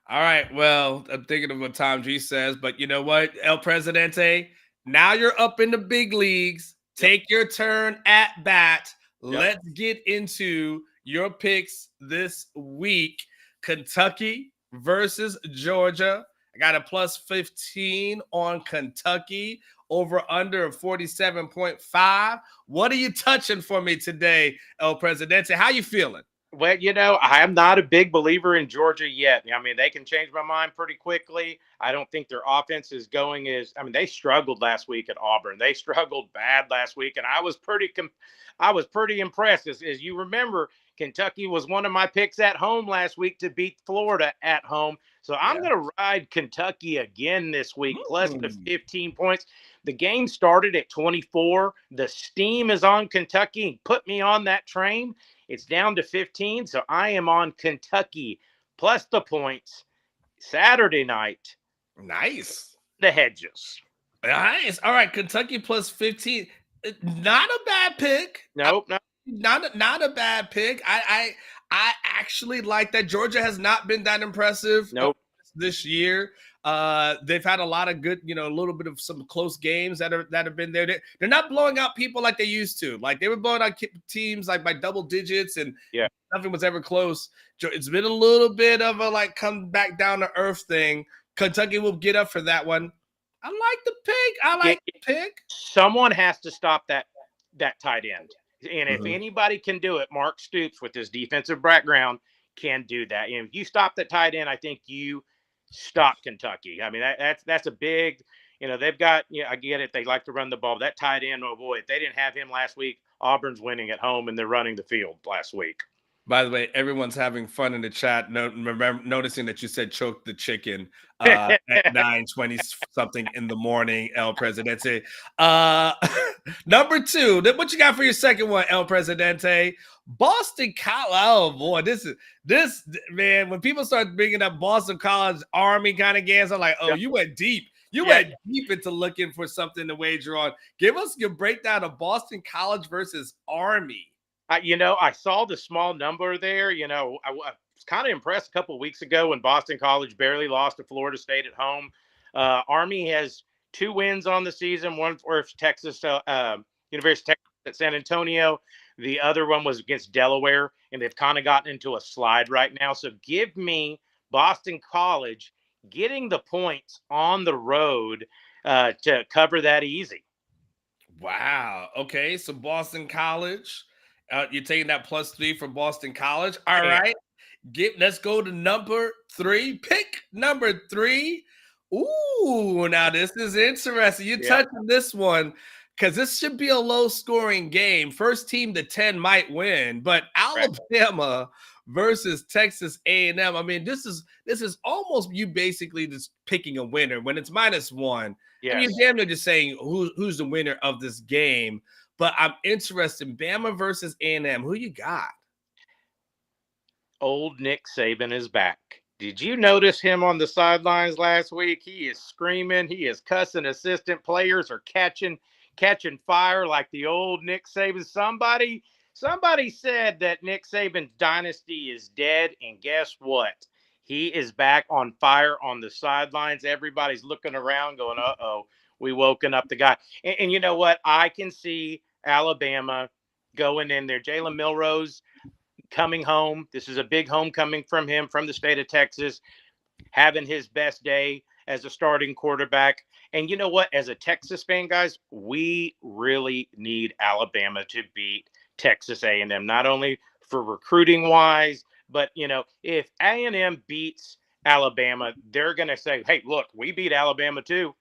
All right. Well, I'm thinking of what Tom G says, but you know what, El Presidente, now you're up in the big leagues. Take your turn at bat. Let's get into your picks this week. Kentucky versus Georgia. I got a plus 15 on Kentucky. Over under of 47.5. What are you touching for me today, El Presidente? How you feeling? Well, you know, I'm not a big believer in Georgia yet. I mean, they can change my mind pretty quickly. I don't think their offense is going they struggled last week at Auburn. They struggled bad last week, and I was pretty impressed. As you remember, Kentucky was one of my picks at home last week to beat Florida at home. So I'm going to ride Kentucky again this week, plus the 15 points. The game started at 24. The steam is on Kentucky. Put me on that train. It's down to 15. So I am on Kentucky plus the points Saturday night. Nice. The Hedges. Nice. All right. Kentucky plus 15. Not a bad pick. Nope. Not a bad pick. I actually like that. Georgia has not been that impressive this year. They've had a lot of good, a little bit of some close games that have been there. They're not blowing out people like they used to. Like they were blowing out teams like by double digits, and nothing was ever close. It's been a little bit of a like come back down to earth thing. Kentucky will get up for that one. I like the pick. Someone has to stop that tight end. And if anybody can do it, Mark Stoops with his defensive background can do that. And if you stop the tight end, I think you stop Kentucky. I mean, that's a big, they've got, I get it. They like to run the ball. That tight end, oh boy, if they didn't have him last week, Auburn's winning at home and they're running the field last week. By the way, everyone's having fun in the chat. Noticing that you said choke the chicken at 9:20 something in the morning, El Presidente. Number 2, what you got for your second one, El Presidente? Boston College. Oh boy, this man. When people start bringing up Boston College Army kind of games, I'm like, oh, you went deep. You went deep into looking for something to wager on. Give us your breakdown of Boston College versus Army. I saw the small number there. I was kind of impressed a couple of weeks ago when Boston College barely lost to Florida State at home. Army has 2 wins on the season, one for Texas, University of Texas at San Antonio. The other one was against Delaware, and they've kind of gotten into a slide right now. So give me Boston College getting the points on the road to cover that easy. Wow. Okay, so Boston College. You're taking that +3 for Boston College. All right. Let's go to number 3. Pick number 3. Ooh, now this is interesting. You're touching this one because this should be a low-scoring game. First team to 10 might win, but Alabama versus Texas A&M. I mean, this is almost you basically just picking a winner when it's -1. Yes. I mean, you're damn near just saying who's the winner of this game. But I'm interested in Bama versus A&M. Who you got? Old Nick Saban is back. Did you notice him on the sidelines last week? He is screaming. He is cussing. Assistant players are catching fire like the old Nick Saban. Somebody said that Nick Saban's dynasty is dead, and guess what? He is back on fire on the sidelines. Everybody's looking around going, uh-oh, we woken up the guy. And you know what? I can see Alabama going in there. Jalen Milrose coming home. This is a big homecoming from him from the state of Texas, having his best day as a starting quarterback. And you know what? As a Texas fan, guys, we really need Alabama to beat Texas A&M, not only for recruiting wise, but, if A&M beats Alabama, they're going to say, hey, look, we beat Alabama too.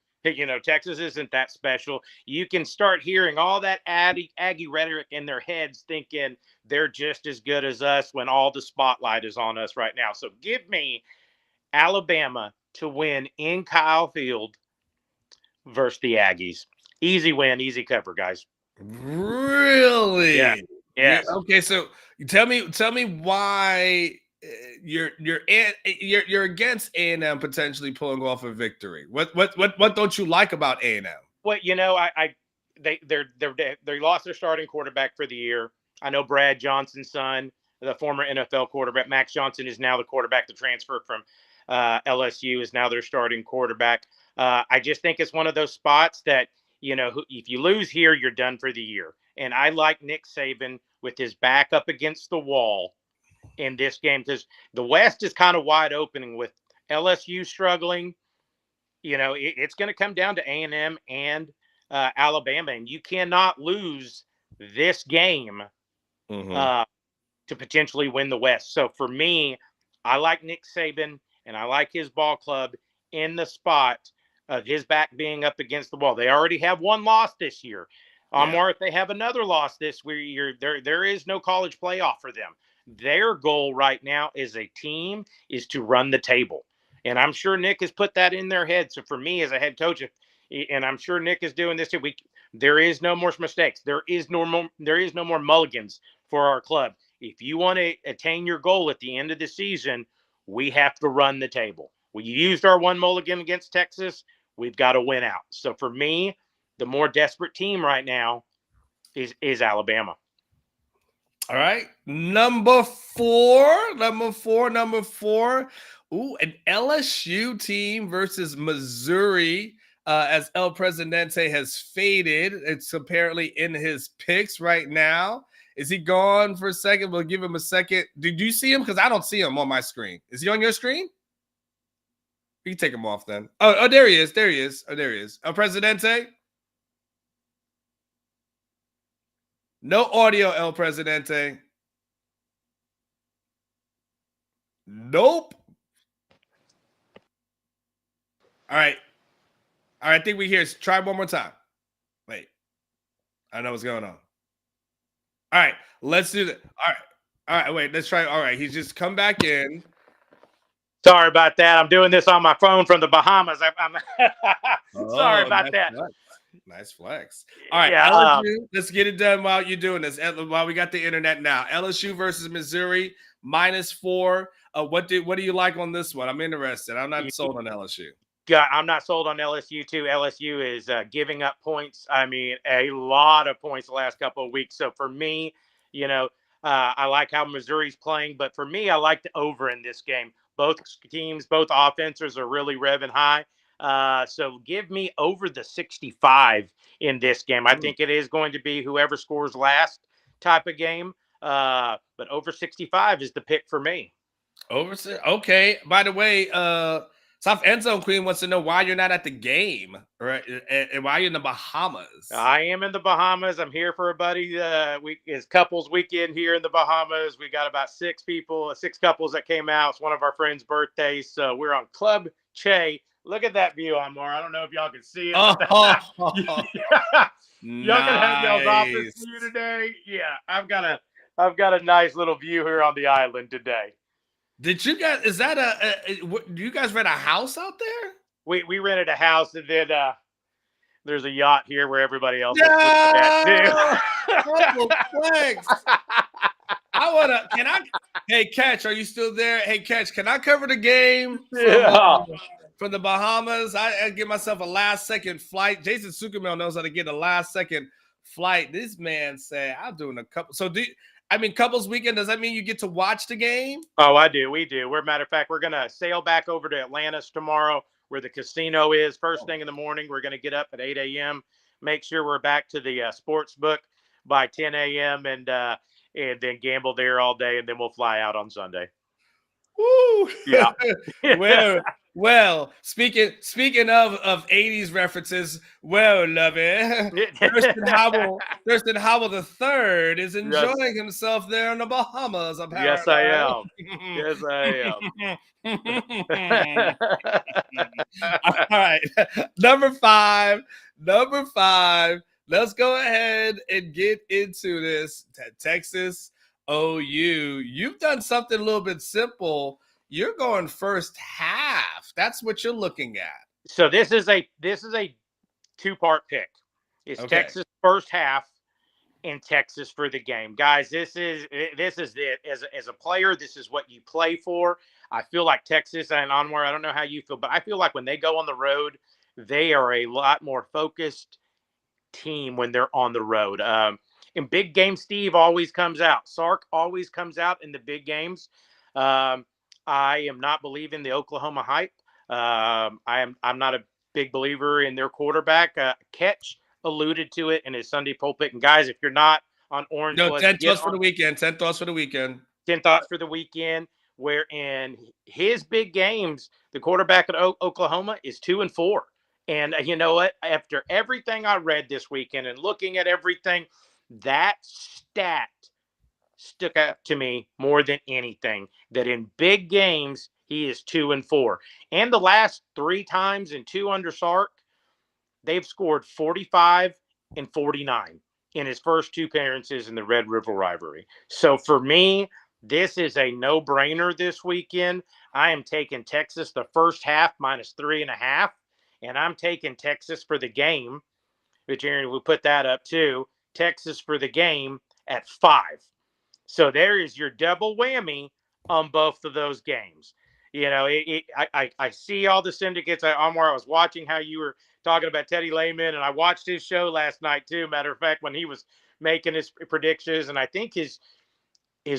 Texas isn't that special. You can start hearing all that Aggie rhetoric in their heads thinking they're just as good as us when all the spotlight is on us right now. So give me Alabama to win in Kyle Field versus the Aggies. Easy win, easy cover, guys. Really? Yeah. Yes. Okay, so tell me why you're against A&M potentially pulling off a victory. What don't you like about A&M? Well, they lost their starting quarterback for the year. I know Brad Johnson's son, the former NFL quarterback, Max Johnson, is now the quarterback. The transfer from LSU is now their starting quarterback. I just think it's one of those spots that, if you lose here, you're done for the year. And I like Nick Saban with his back up against the wall in this game because the West is kind of wide open with LSU struggling. It's going to come down to A&M and Alabama, and you cannot lose this game to potentially win the West. So for me, I like Nick Saban and I like his ball club in the spot of his back being up against the wall. They already have one loss this year. Anwar, if they have another loss this year, there is no college playoff for them. Their goal right now as a team is to run the table. And I'm sure Nick has put that in their head. So for me as a head coach, and I'm sure Nick is doing this too, there is no more mistakes. There is no more mulligans for our club. If you want to attain your goal at the end of the season, we have to run the table. We used our one mulligan against Texas. We've got to win out. So for me, the more desperate team right now is Alabama. All right. Number four. Ooh, an LSU team versus Missouri. As El Presidente has faded. It's apparently in his picks right now. Is he gone for a second? We'll give him a second. Did you see him? Because I don't see him on my screen. Is he on your screen? You can take him off then. Oh, there he is. There he is. El Presidente. No audio, El Presidente. Nope. All right. I think we hear. Try one more time. Wait. I know what's going on. All right. Let's do that. All right. Wait. Let's try. All right. He's just come back in. Sorry about that. I'm doing this on my phone from the Bahamas. I'm sorry about that. Nice flex. All right, yeah, LSU, let's get it done while you're doing this. While we got the internet now, LSU versus Missouri -4. What do you like on this one? I'm interested. I'm not sold on LSU. I'm not sold on LSU too. LSU is giving up points. I mean, a lot of points the last couple of weeks. So for me, I like how Missouri's playing, but for me, I like the over in this game. Both teams, both offenses are really revving high. So give me over the 65 in this game. I think it is going to be whoever scores last type of game. But over 65 is the pick for me. Okay. By the way, South End Zone Queen wants to know why you're not at the game, right? And why you're in the Bahamas. I am in the Bahamas. I'm here for a buddy. It's couples weekend here in the Bahamas. We got about 6 couples that came out. It's one of our friends' birthdays. So we're on Club Che. Look at that view, Anwar. I don't know if y'all can see it. Oh, y'all can have y'all's office view today. Yeah, I've got a nice little view here on the island today. Did you guys? Is that do you guys rent a house out there? We rented a house, and then there's a yacht here where everybody else is at too. Flex. Hey, Catch, are you still there? Hey, Catch, can I cover the game? From the Bahamas? I give myself a last-second flight. Jason Sukumel knows how to get a last-second flight. This man said, I'm doing a couple. So, couples weekend, does that mean you get to watch the game? Oh, I do. We do. Matter of fact, we're going to sail back over to Atlantis tomorrow where the casino is. First thing in the morning, we're going to get up at 8 a.m., make sure we're back to the sports book by 10 a.m., and then gamble there all day, and then we'll fly out on Sunday. Woo! Yeah. Well, speaking of 80s references, love it. Thurston Howell the Third is enjoying himself there in the Bahamas. Apparently. Yes, I am. All right, number five. Let's go ahead and get into this. Texas OU. You've done something a little bit simple. You're going first half. That's what you're looking at. So this is a 2-part pick. It's okay. Texas first half and Texas for the game. Guys, this is it. As a player, this is what you play for. I feel like Texas and Anwar, I don't know how you feel, but I feel like when they go on the road, they are a lot more focused team when they're on the road. In big games, Steve always comes out. Sark always comes out in the big games. I am not believing the Oklahoma hype. I'm not a big believer in their quarterback. Ketch alluded to it in his Sunday pulpit. And guys, if you're not on Orange, 10 thoughts for the weekend. 10 thoughts for the weekend. 10 thoughts for the weekend. Where in his big games, the quarterback at Oklahoma is 2-4. And you know what? After everything I read this weekend and looking at everything, that stat stuck out to me more than anything, that in big games, he is 2-4. And the last 3 times in 2 under Sark, they've scored 45 and 49 in his first 2 appearances in the Red River rivalry. So for me, This is a no-brainer this weekend. I am taking Texas the first half -3.5, and I'm taking Texas for the game, which Aaron will put that up too. Texas for the game at 5. So there is your double whammy on both of those games. You know, I see all the syndicates. Anwar, I was watching how you were talking about Teddy Lehman, and I watched his show last night too. Matter of fact, when he was making his predictions, and I think his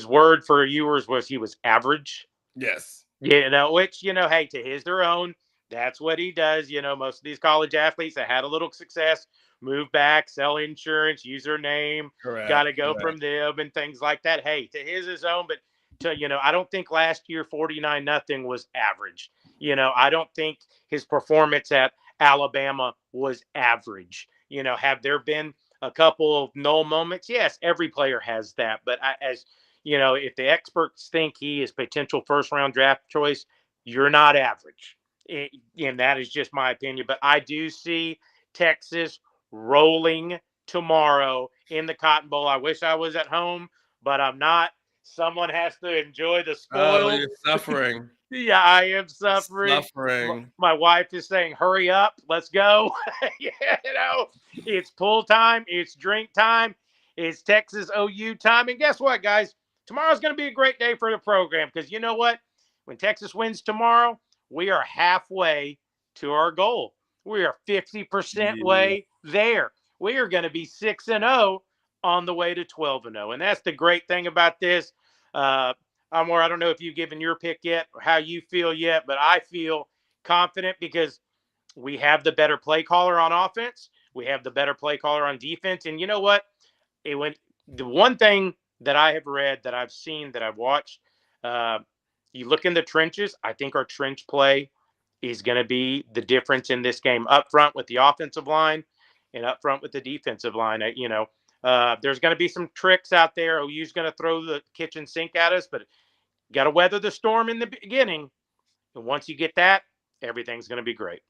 word for viewers was he was average. Yes. You know, which, you know, hey, to his their own. That's what he does. You know, most of these college athletes that had a little success move back, sell insurance, use their name, got to go from them and things like that. Hey, to his own, but to, you know, I don't think last year 49-0 was average. You know, I don't think his performance at Alabama was average. You know, have there been a couple of null moments? Yes, every player has that. But as you know, if the experts think he is potential first-round draft choice, you're not average. And that is just my opinion. But I do see Texas rolling tomorrow in the Cotton Bowl. I wish I was at home, but I'm not. Someone has to enjoy the spoils. Oh, you're suffering. Yeah, I am suffering. My wife is saying, hurry up, let's go. You know, it's pool time, it's drink time, it's Texas OU time. And guess what, guys? Tomorrow's going to be a great day for the program because you know what? When Texas wins tomorrow, we are halfway to our goal. We are 50% way there. We are going to be 6-0 on the way to 12-0. And that's the great thing about this. Anwar, I don't know if you've given your pick yet or how you feel yet, but I feel confident because we have the better play caller on offense. We have the better play caller on defense. And you know what? The one thing that I have read, that I've seen, that I've watched, you look in the trenches, I think our trench play is going to be the difference in this game, up front with the offensive line and up front with the defensive line. You know, there's going to be some tricks out there. OU's going to throw the kitchen sink at us, but got to weather the storm in the beginning. And once you get that, everything's going to be great.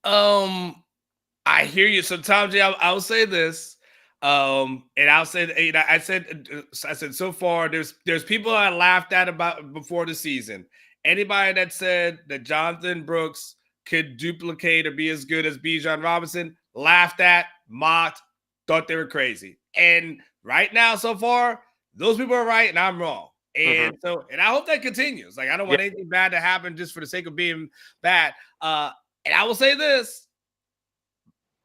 I hear you. So, Tom J, I'll say this. And I'll say, you know, I said so far there's people I laughed at about before the season. Anybody that said that Jonathan Brooks could duplicate or be as good as Bijan Robinson, laughed at, mocked, thought they were crazy. And right now, so far, those people are right and I'm wrong. And so, and I hope that continues. Like, I don't want anything bad to happen just for the sake of being bad. And I will say this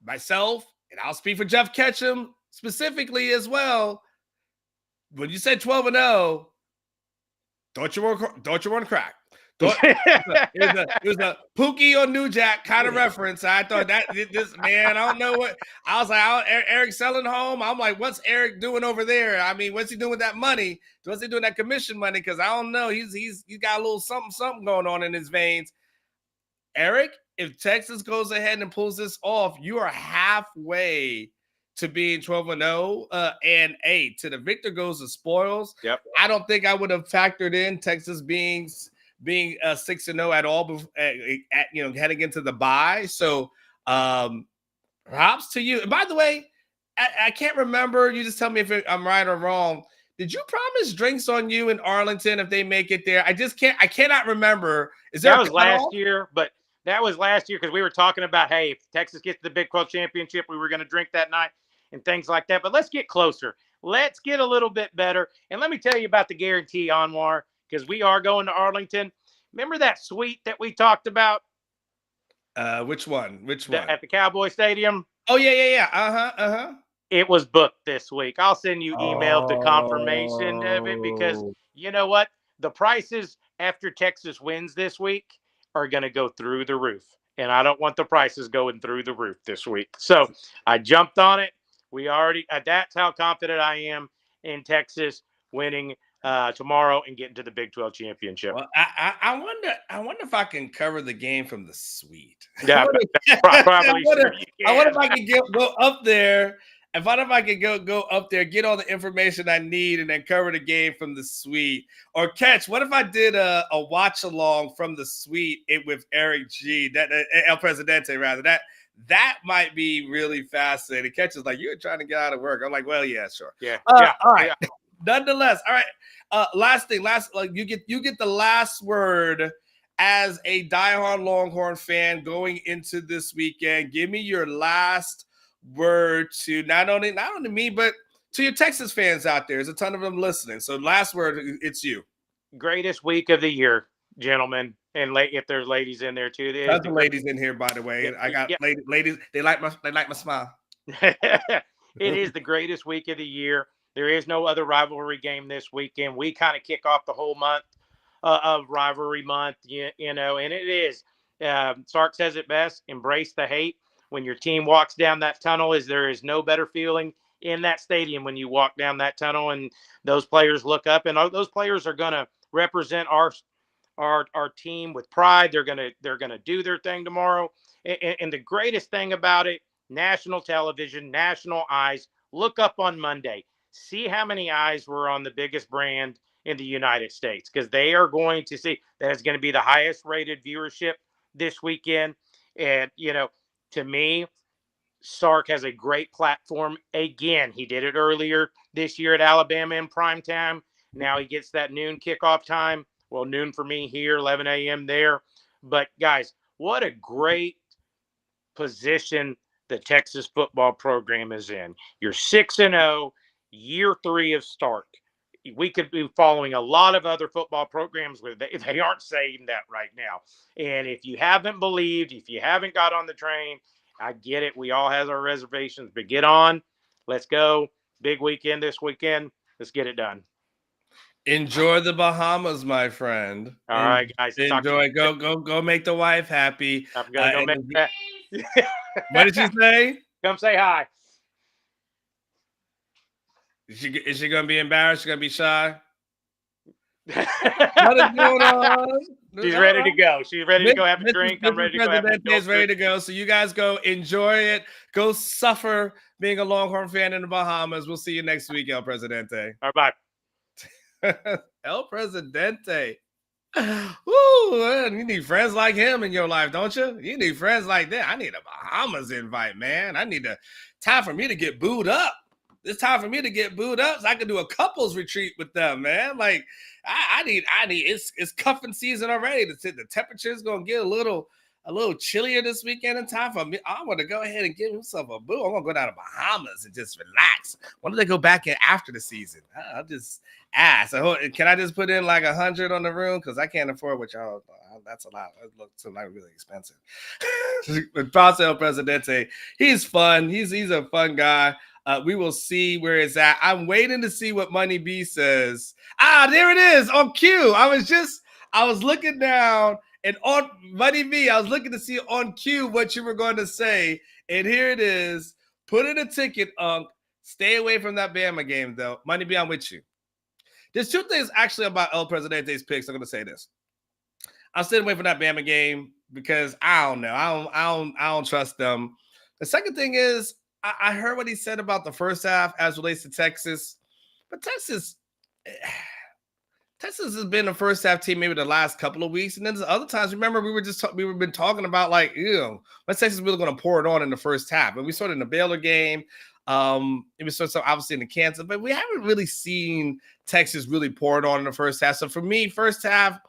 myself, and I'll speak for Jeff Ketchum specifically as well. When you said 12-0, don't you want to crack? It was a Pookie or New Jack kind of reference. I thought that this man, I don't know what. I was like, Eric selling home. I'm like, what's Eric doing over there? I mean, what's he doing with that money? What's he doing that commission money? Because I don't know. He's got a little something going on in his veins. Eric, if Texas goes ahead and pulls this off, you are halfway to being 12-0. And to the victor goes the spoils. Yep. I don't think I would have factored in Texas being 6-0 at all, heading into the bye. So props to you. And by the way, I can't remember. You just tell me if I'm right or wrong. Did you promise drinks on you in Arlington if they make it there? I cannot remember. That was last year, but that was last year because we were talking about, hey, if Texas gets to the Big 12 championship, we were going to drink that night and things like that. But let's get closer. Let's get a little bit better. And let me tell you about the guarantee, Anwar, because we are going to Arlington. Remember that suite that we talked about? Which one? At the Cowboy Stadium? Oh, yeah. It was booked this week. I'll send you email the confirmation of it because you know what? The prices after Texas wins this week are going to go through the roof. And I don't want the prices going through the roof this week. So I jumped on it. That's how confident I am in Texas winning tomorrow and getting to the Big 12 championship. Well, I wonder if I can cover the game from the suite. Yeah, probably. I wonder if I can go up there. And what if I could go up there, get all the information I need, and then cover the game from the suite? Or Catch, what if I did a watch along from the suite with Eric G, that El Presidente rather? That might be really fascinating. Catch is like, you're trying to get out of work. I'm like, well, yeah, sure. Yeah. All right. Yeah. Nonetheless, all right. Last thing, you get the last word as a diehard Longhorn fan going into this weekend. Give me your last word to not only me, but to your Texas fans out there. There's a ton of them listening. So last word, it's you. Greatest week of the year, gentlemen, and if there's ladies in there too. There's the ladies in here, by the way. I got ladies. They like my smile. It is the greatest week of the year. There is no other rivalry game this weekend. We kind of kick off the whole month of rivalry month, you know, and it is. Sark says it best: embrace the hate. When your team walks down that tunnel, there is no better feeling in that stadium when you walk down that tunnel and those players look up, and those players are going to represent our team with pride. They're gonna do their thing tomorrow. And the greatest thing about it, national television, national eyes. Look up on Monday. See how many eyes were on the biggest brand in the United States, because they are going to see that it's going to be the highest rated viewership this weekend. And, you know, to me, Sark has a great platform. Again, he did it earlier this year at Alabama in prime time. Now he gets that noon kickoff time. Well, noon for me here, 11 a.m. there. But, guys, what a great position the Texas football program is in. You're 6-0, year 3 of Stark. We could be following a lot of other football programs where they aren't saying that right now. And if you haven't believed, if you haven't got on the train, I get it. We all have our reservations, but get on. Let's go. Big weekend this weekend. Let's get it done. Enjoy the Bahamas, my friend. All right, guys. Enjoy. Go make the wife happy. I'm going to go make that. What did you say? Come say hi. Is she going to be embarrassed? She's going to be shy? What is going on? She's ready to go. She's ready to go have a drink. I'm ready to go have a drink. Is ready to go. So you guys go enjoy it. Go suffer being a Longhorn fan in the Bahamas. We'll see you next week, El Presidente. All right, bye. El Presidente. Woo, man, you need friends like him in your life, don't you? You need friends like that. I need a Bahamas invite, man. Time for me to get booed up. It's time for me to get booed up so I can do a couples retreat with them, man. Like I need it's cuffing season already. The temperature's gonna get a little chillier this weekend in time for me. I want to go ahead and give himself a boo. I'm gonna go down to Bahamas and just relax. When do they go back in after the season? I'll just ask. Can I just put in like 100 on the room? Because I can't afford what y'all. That's a lot. It looks like really expensive. But El Presidente, he's fun. He's a fun guy. We will see where it's at. I'm waiting to see what Money B says. There it is on cue. I was looking down and on Money B, I was looking to see on cue what you were going to say. And here it is. Put in a ticket, Unc. Stay away from that Bama game, though. Money B, I'm with you. There's 2 things actually about El Presidente's picks. I'm going to say this. I'm staying away from that Bama game because I don't know. I don't trust them. The second thing is, I heard what he said about the first half as relates to Texas, but Texas has been the first half team maybe the last couple of weeks, and then the other times. Remember, we've been talking about like, when Texas really going to pour it on in the first half, and we saw it in the Baylor game. It was so obviously in the Kansas, but we haven't really seen Texas really pour it on in the first half. So for me, first half,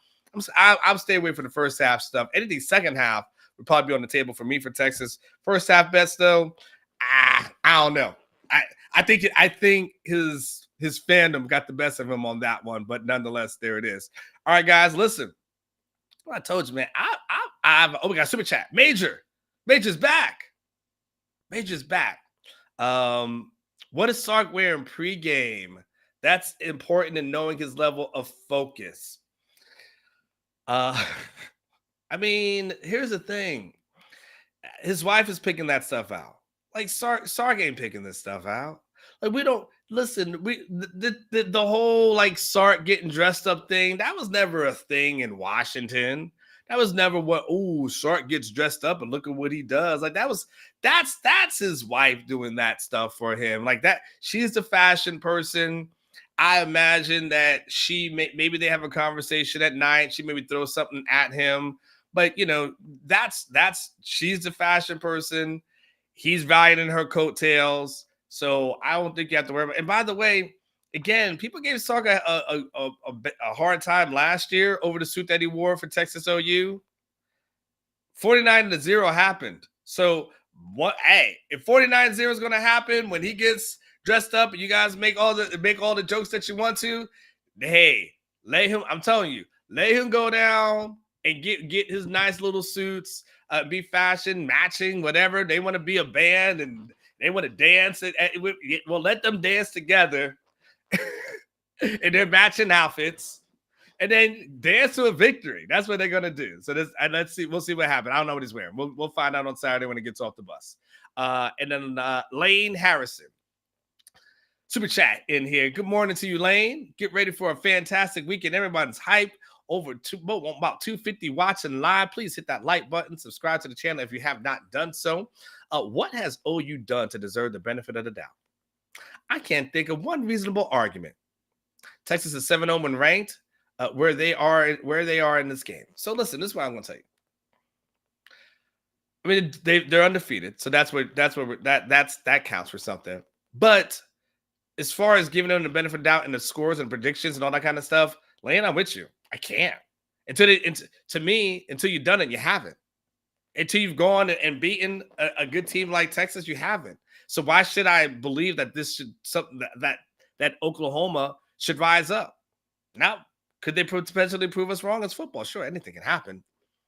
I'm staying away from the first half stuff. Anything second half would probably be on the table for me for Texas. First half bets though. I don't know. I think his fandom got the best of him on that one, but nonetheless, there it is. All right, guys, listen. Well, I told you, man. We got super chat. Major's back. Major's back. What is Sark wearing pregame? That's important in knowing his level of focus. I mean, here's the thing. His wife is picking that stuff out. Like Sark ain't picking this stuff out. Like we don't listen. The whole like Sark getting dressed up thing, that was never a thing in Washington. That was never what. Sark gets dressed up and look at what he does. Like that's his wife doing that stuff for him. Like that. She's the fashion person. I imagine that maybe they have a conversation at night. She maybe throws something at him. But she's the fashion person. He's riding her coattails. So I don't think you have to worry about it. And by the way, again, people gave Sark a hard time last year over the suit that he wore for Texas OU. 49-0 happened. So what? Hey, if 49-0 is going to happen when he gets dressed up and you guys make all the jokes that you want to, hey, let him. I'm telling you, let him go down and get his nice little suits, be fashion matching, whatever. They want to be a band and they want to dance. We'll let them dance together in their matching outfits. And then dance to a victory. That's what they're gonna do. So let's see. We'll see what happens. I don't know what he's wearing. We'll find out on Saturday when he gets off the bus. And then Lane Harrison, super chat in here. Good morning to you, Lane. Get ready for a fantastic weekend. Everybody's hyped. About 250 watching live. Please hit that like button. Subscribe to the channel if you have not done so. What has OU done to deserve the benefit of the doubt? I can't think of one reasonable argument. Texas is 7-0 when ranked. Where they are in this game. So listen, this is what I'm going to tell you. I mean, they're undefeated, so that counts for something. But as far as giving them the benefit of doubt and the scores and predictions and all that kind of stuff, Lane, I'm with you. I can't until you've done it, you haven't. Until you've gone and beaten a good team like Texas, you haven't. So why should I believe that this should something that Oklahoma should rise up now? Could they potentially prove us wrong? It's football. Sure, anything can happen.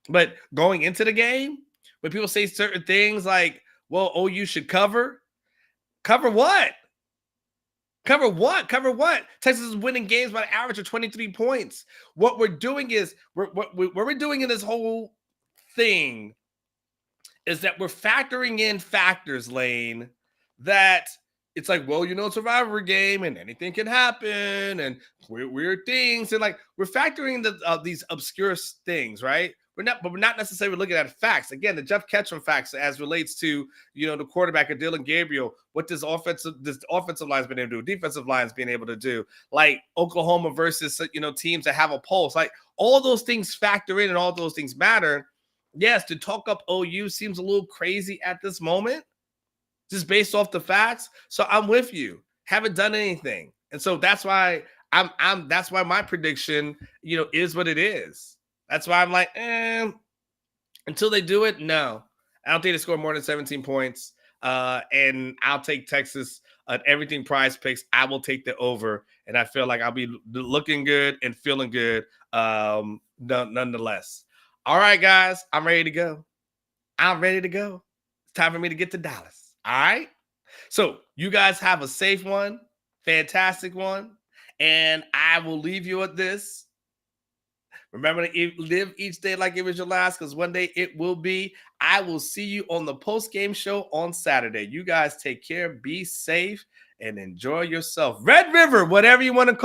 But going into the game, when people say certain things like, well, OU should cover what? Cover what? Cover what? Texas is winning games by an average of 23 points. What we're doing is, what we're doing in this whole thing is that we're factoring in factors, Lane, that it's like, well, it's a rivalry game and anything can happen and weird things. And like, we're factoring these obscure things, right? We're not necessarily looking at facts. Again, the Jeff Ketchum facts as relates to, the quarterback of Dylan Gabriel, what this offensive line's been able to do, defensive line's being able to do, like Oklahoma versus, teams that have a pulse. Like all those things factor in and all those things matter. Yes, to talk up OU seems a little crazy at this moment, just based off the facts. So I'm with you. Haven't done anything. And so that's why that's why my prediction, is what it is. That's why I'm like, until they do it, no. I don't think they score more than 17 points. And I'll take Texas at everything Prize Picks. I will take the over. And I feel like I'll be looking good and feeling good nonetheless. All right, guys, I'm ready to go. It's time for me to get to Dallas. All right. So you guys have a safe one, fantastic one. And I will leave you with this. Remember to live each day like it was your last, because one day it will be. I will see you on the post-game show on Saturday. You guys take care, be safe, and enjoy yourself. Red River, whatever you want to call it.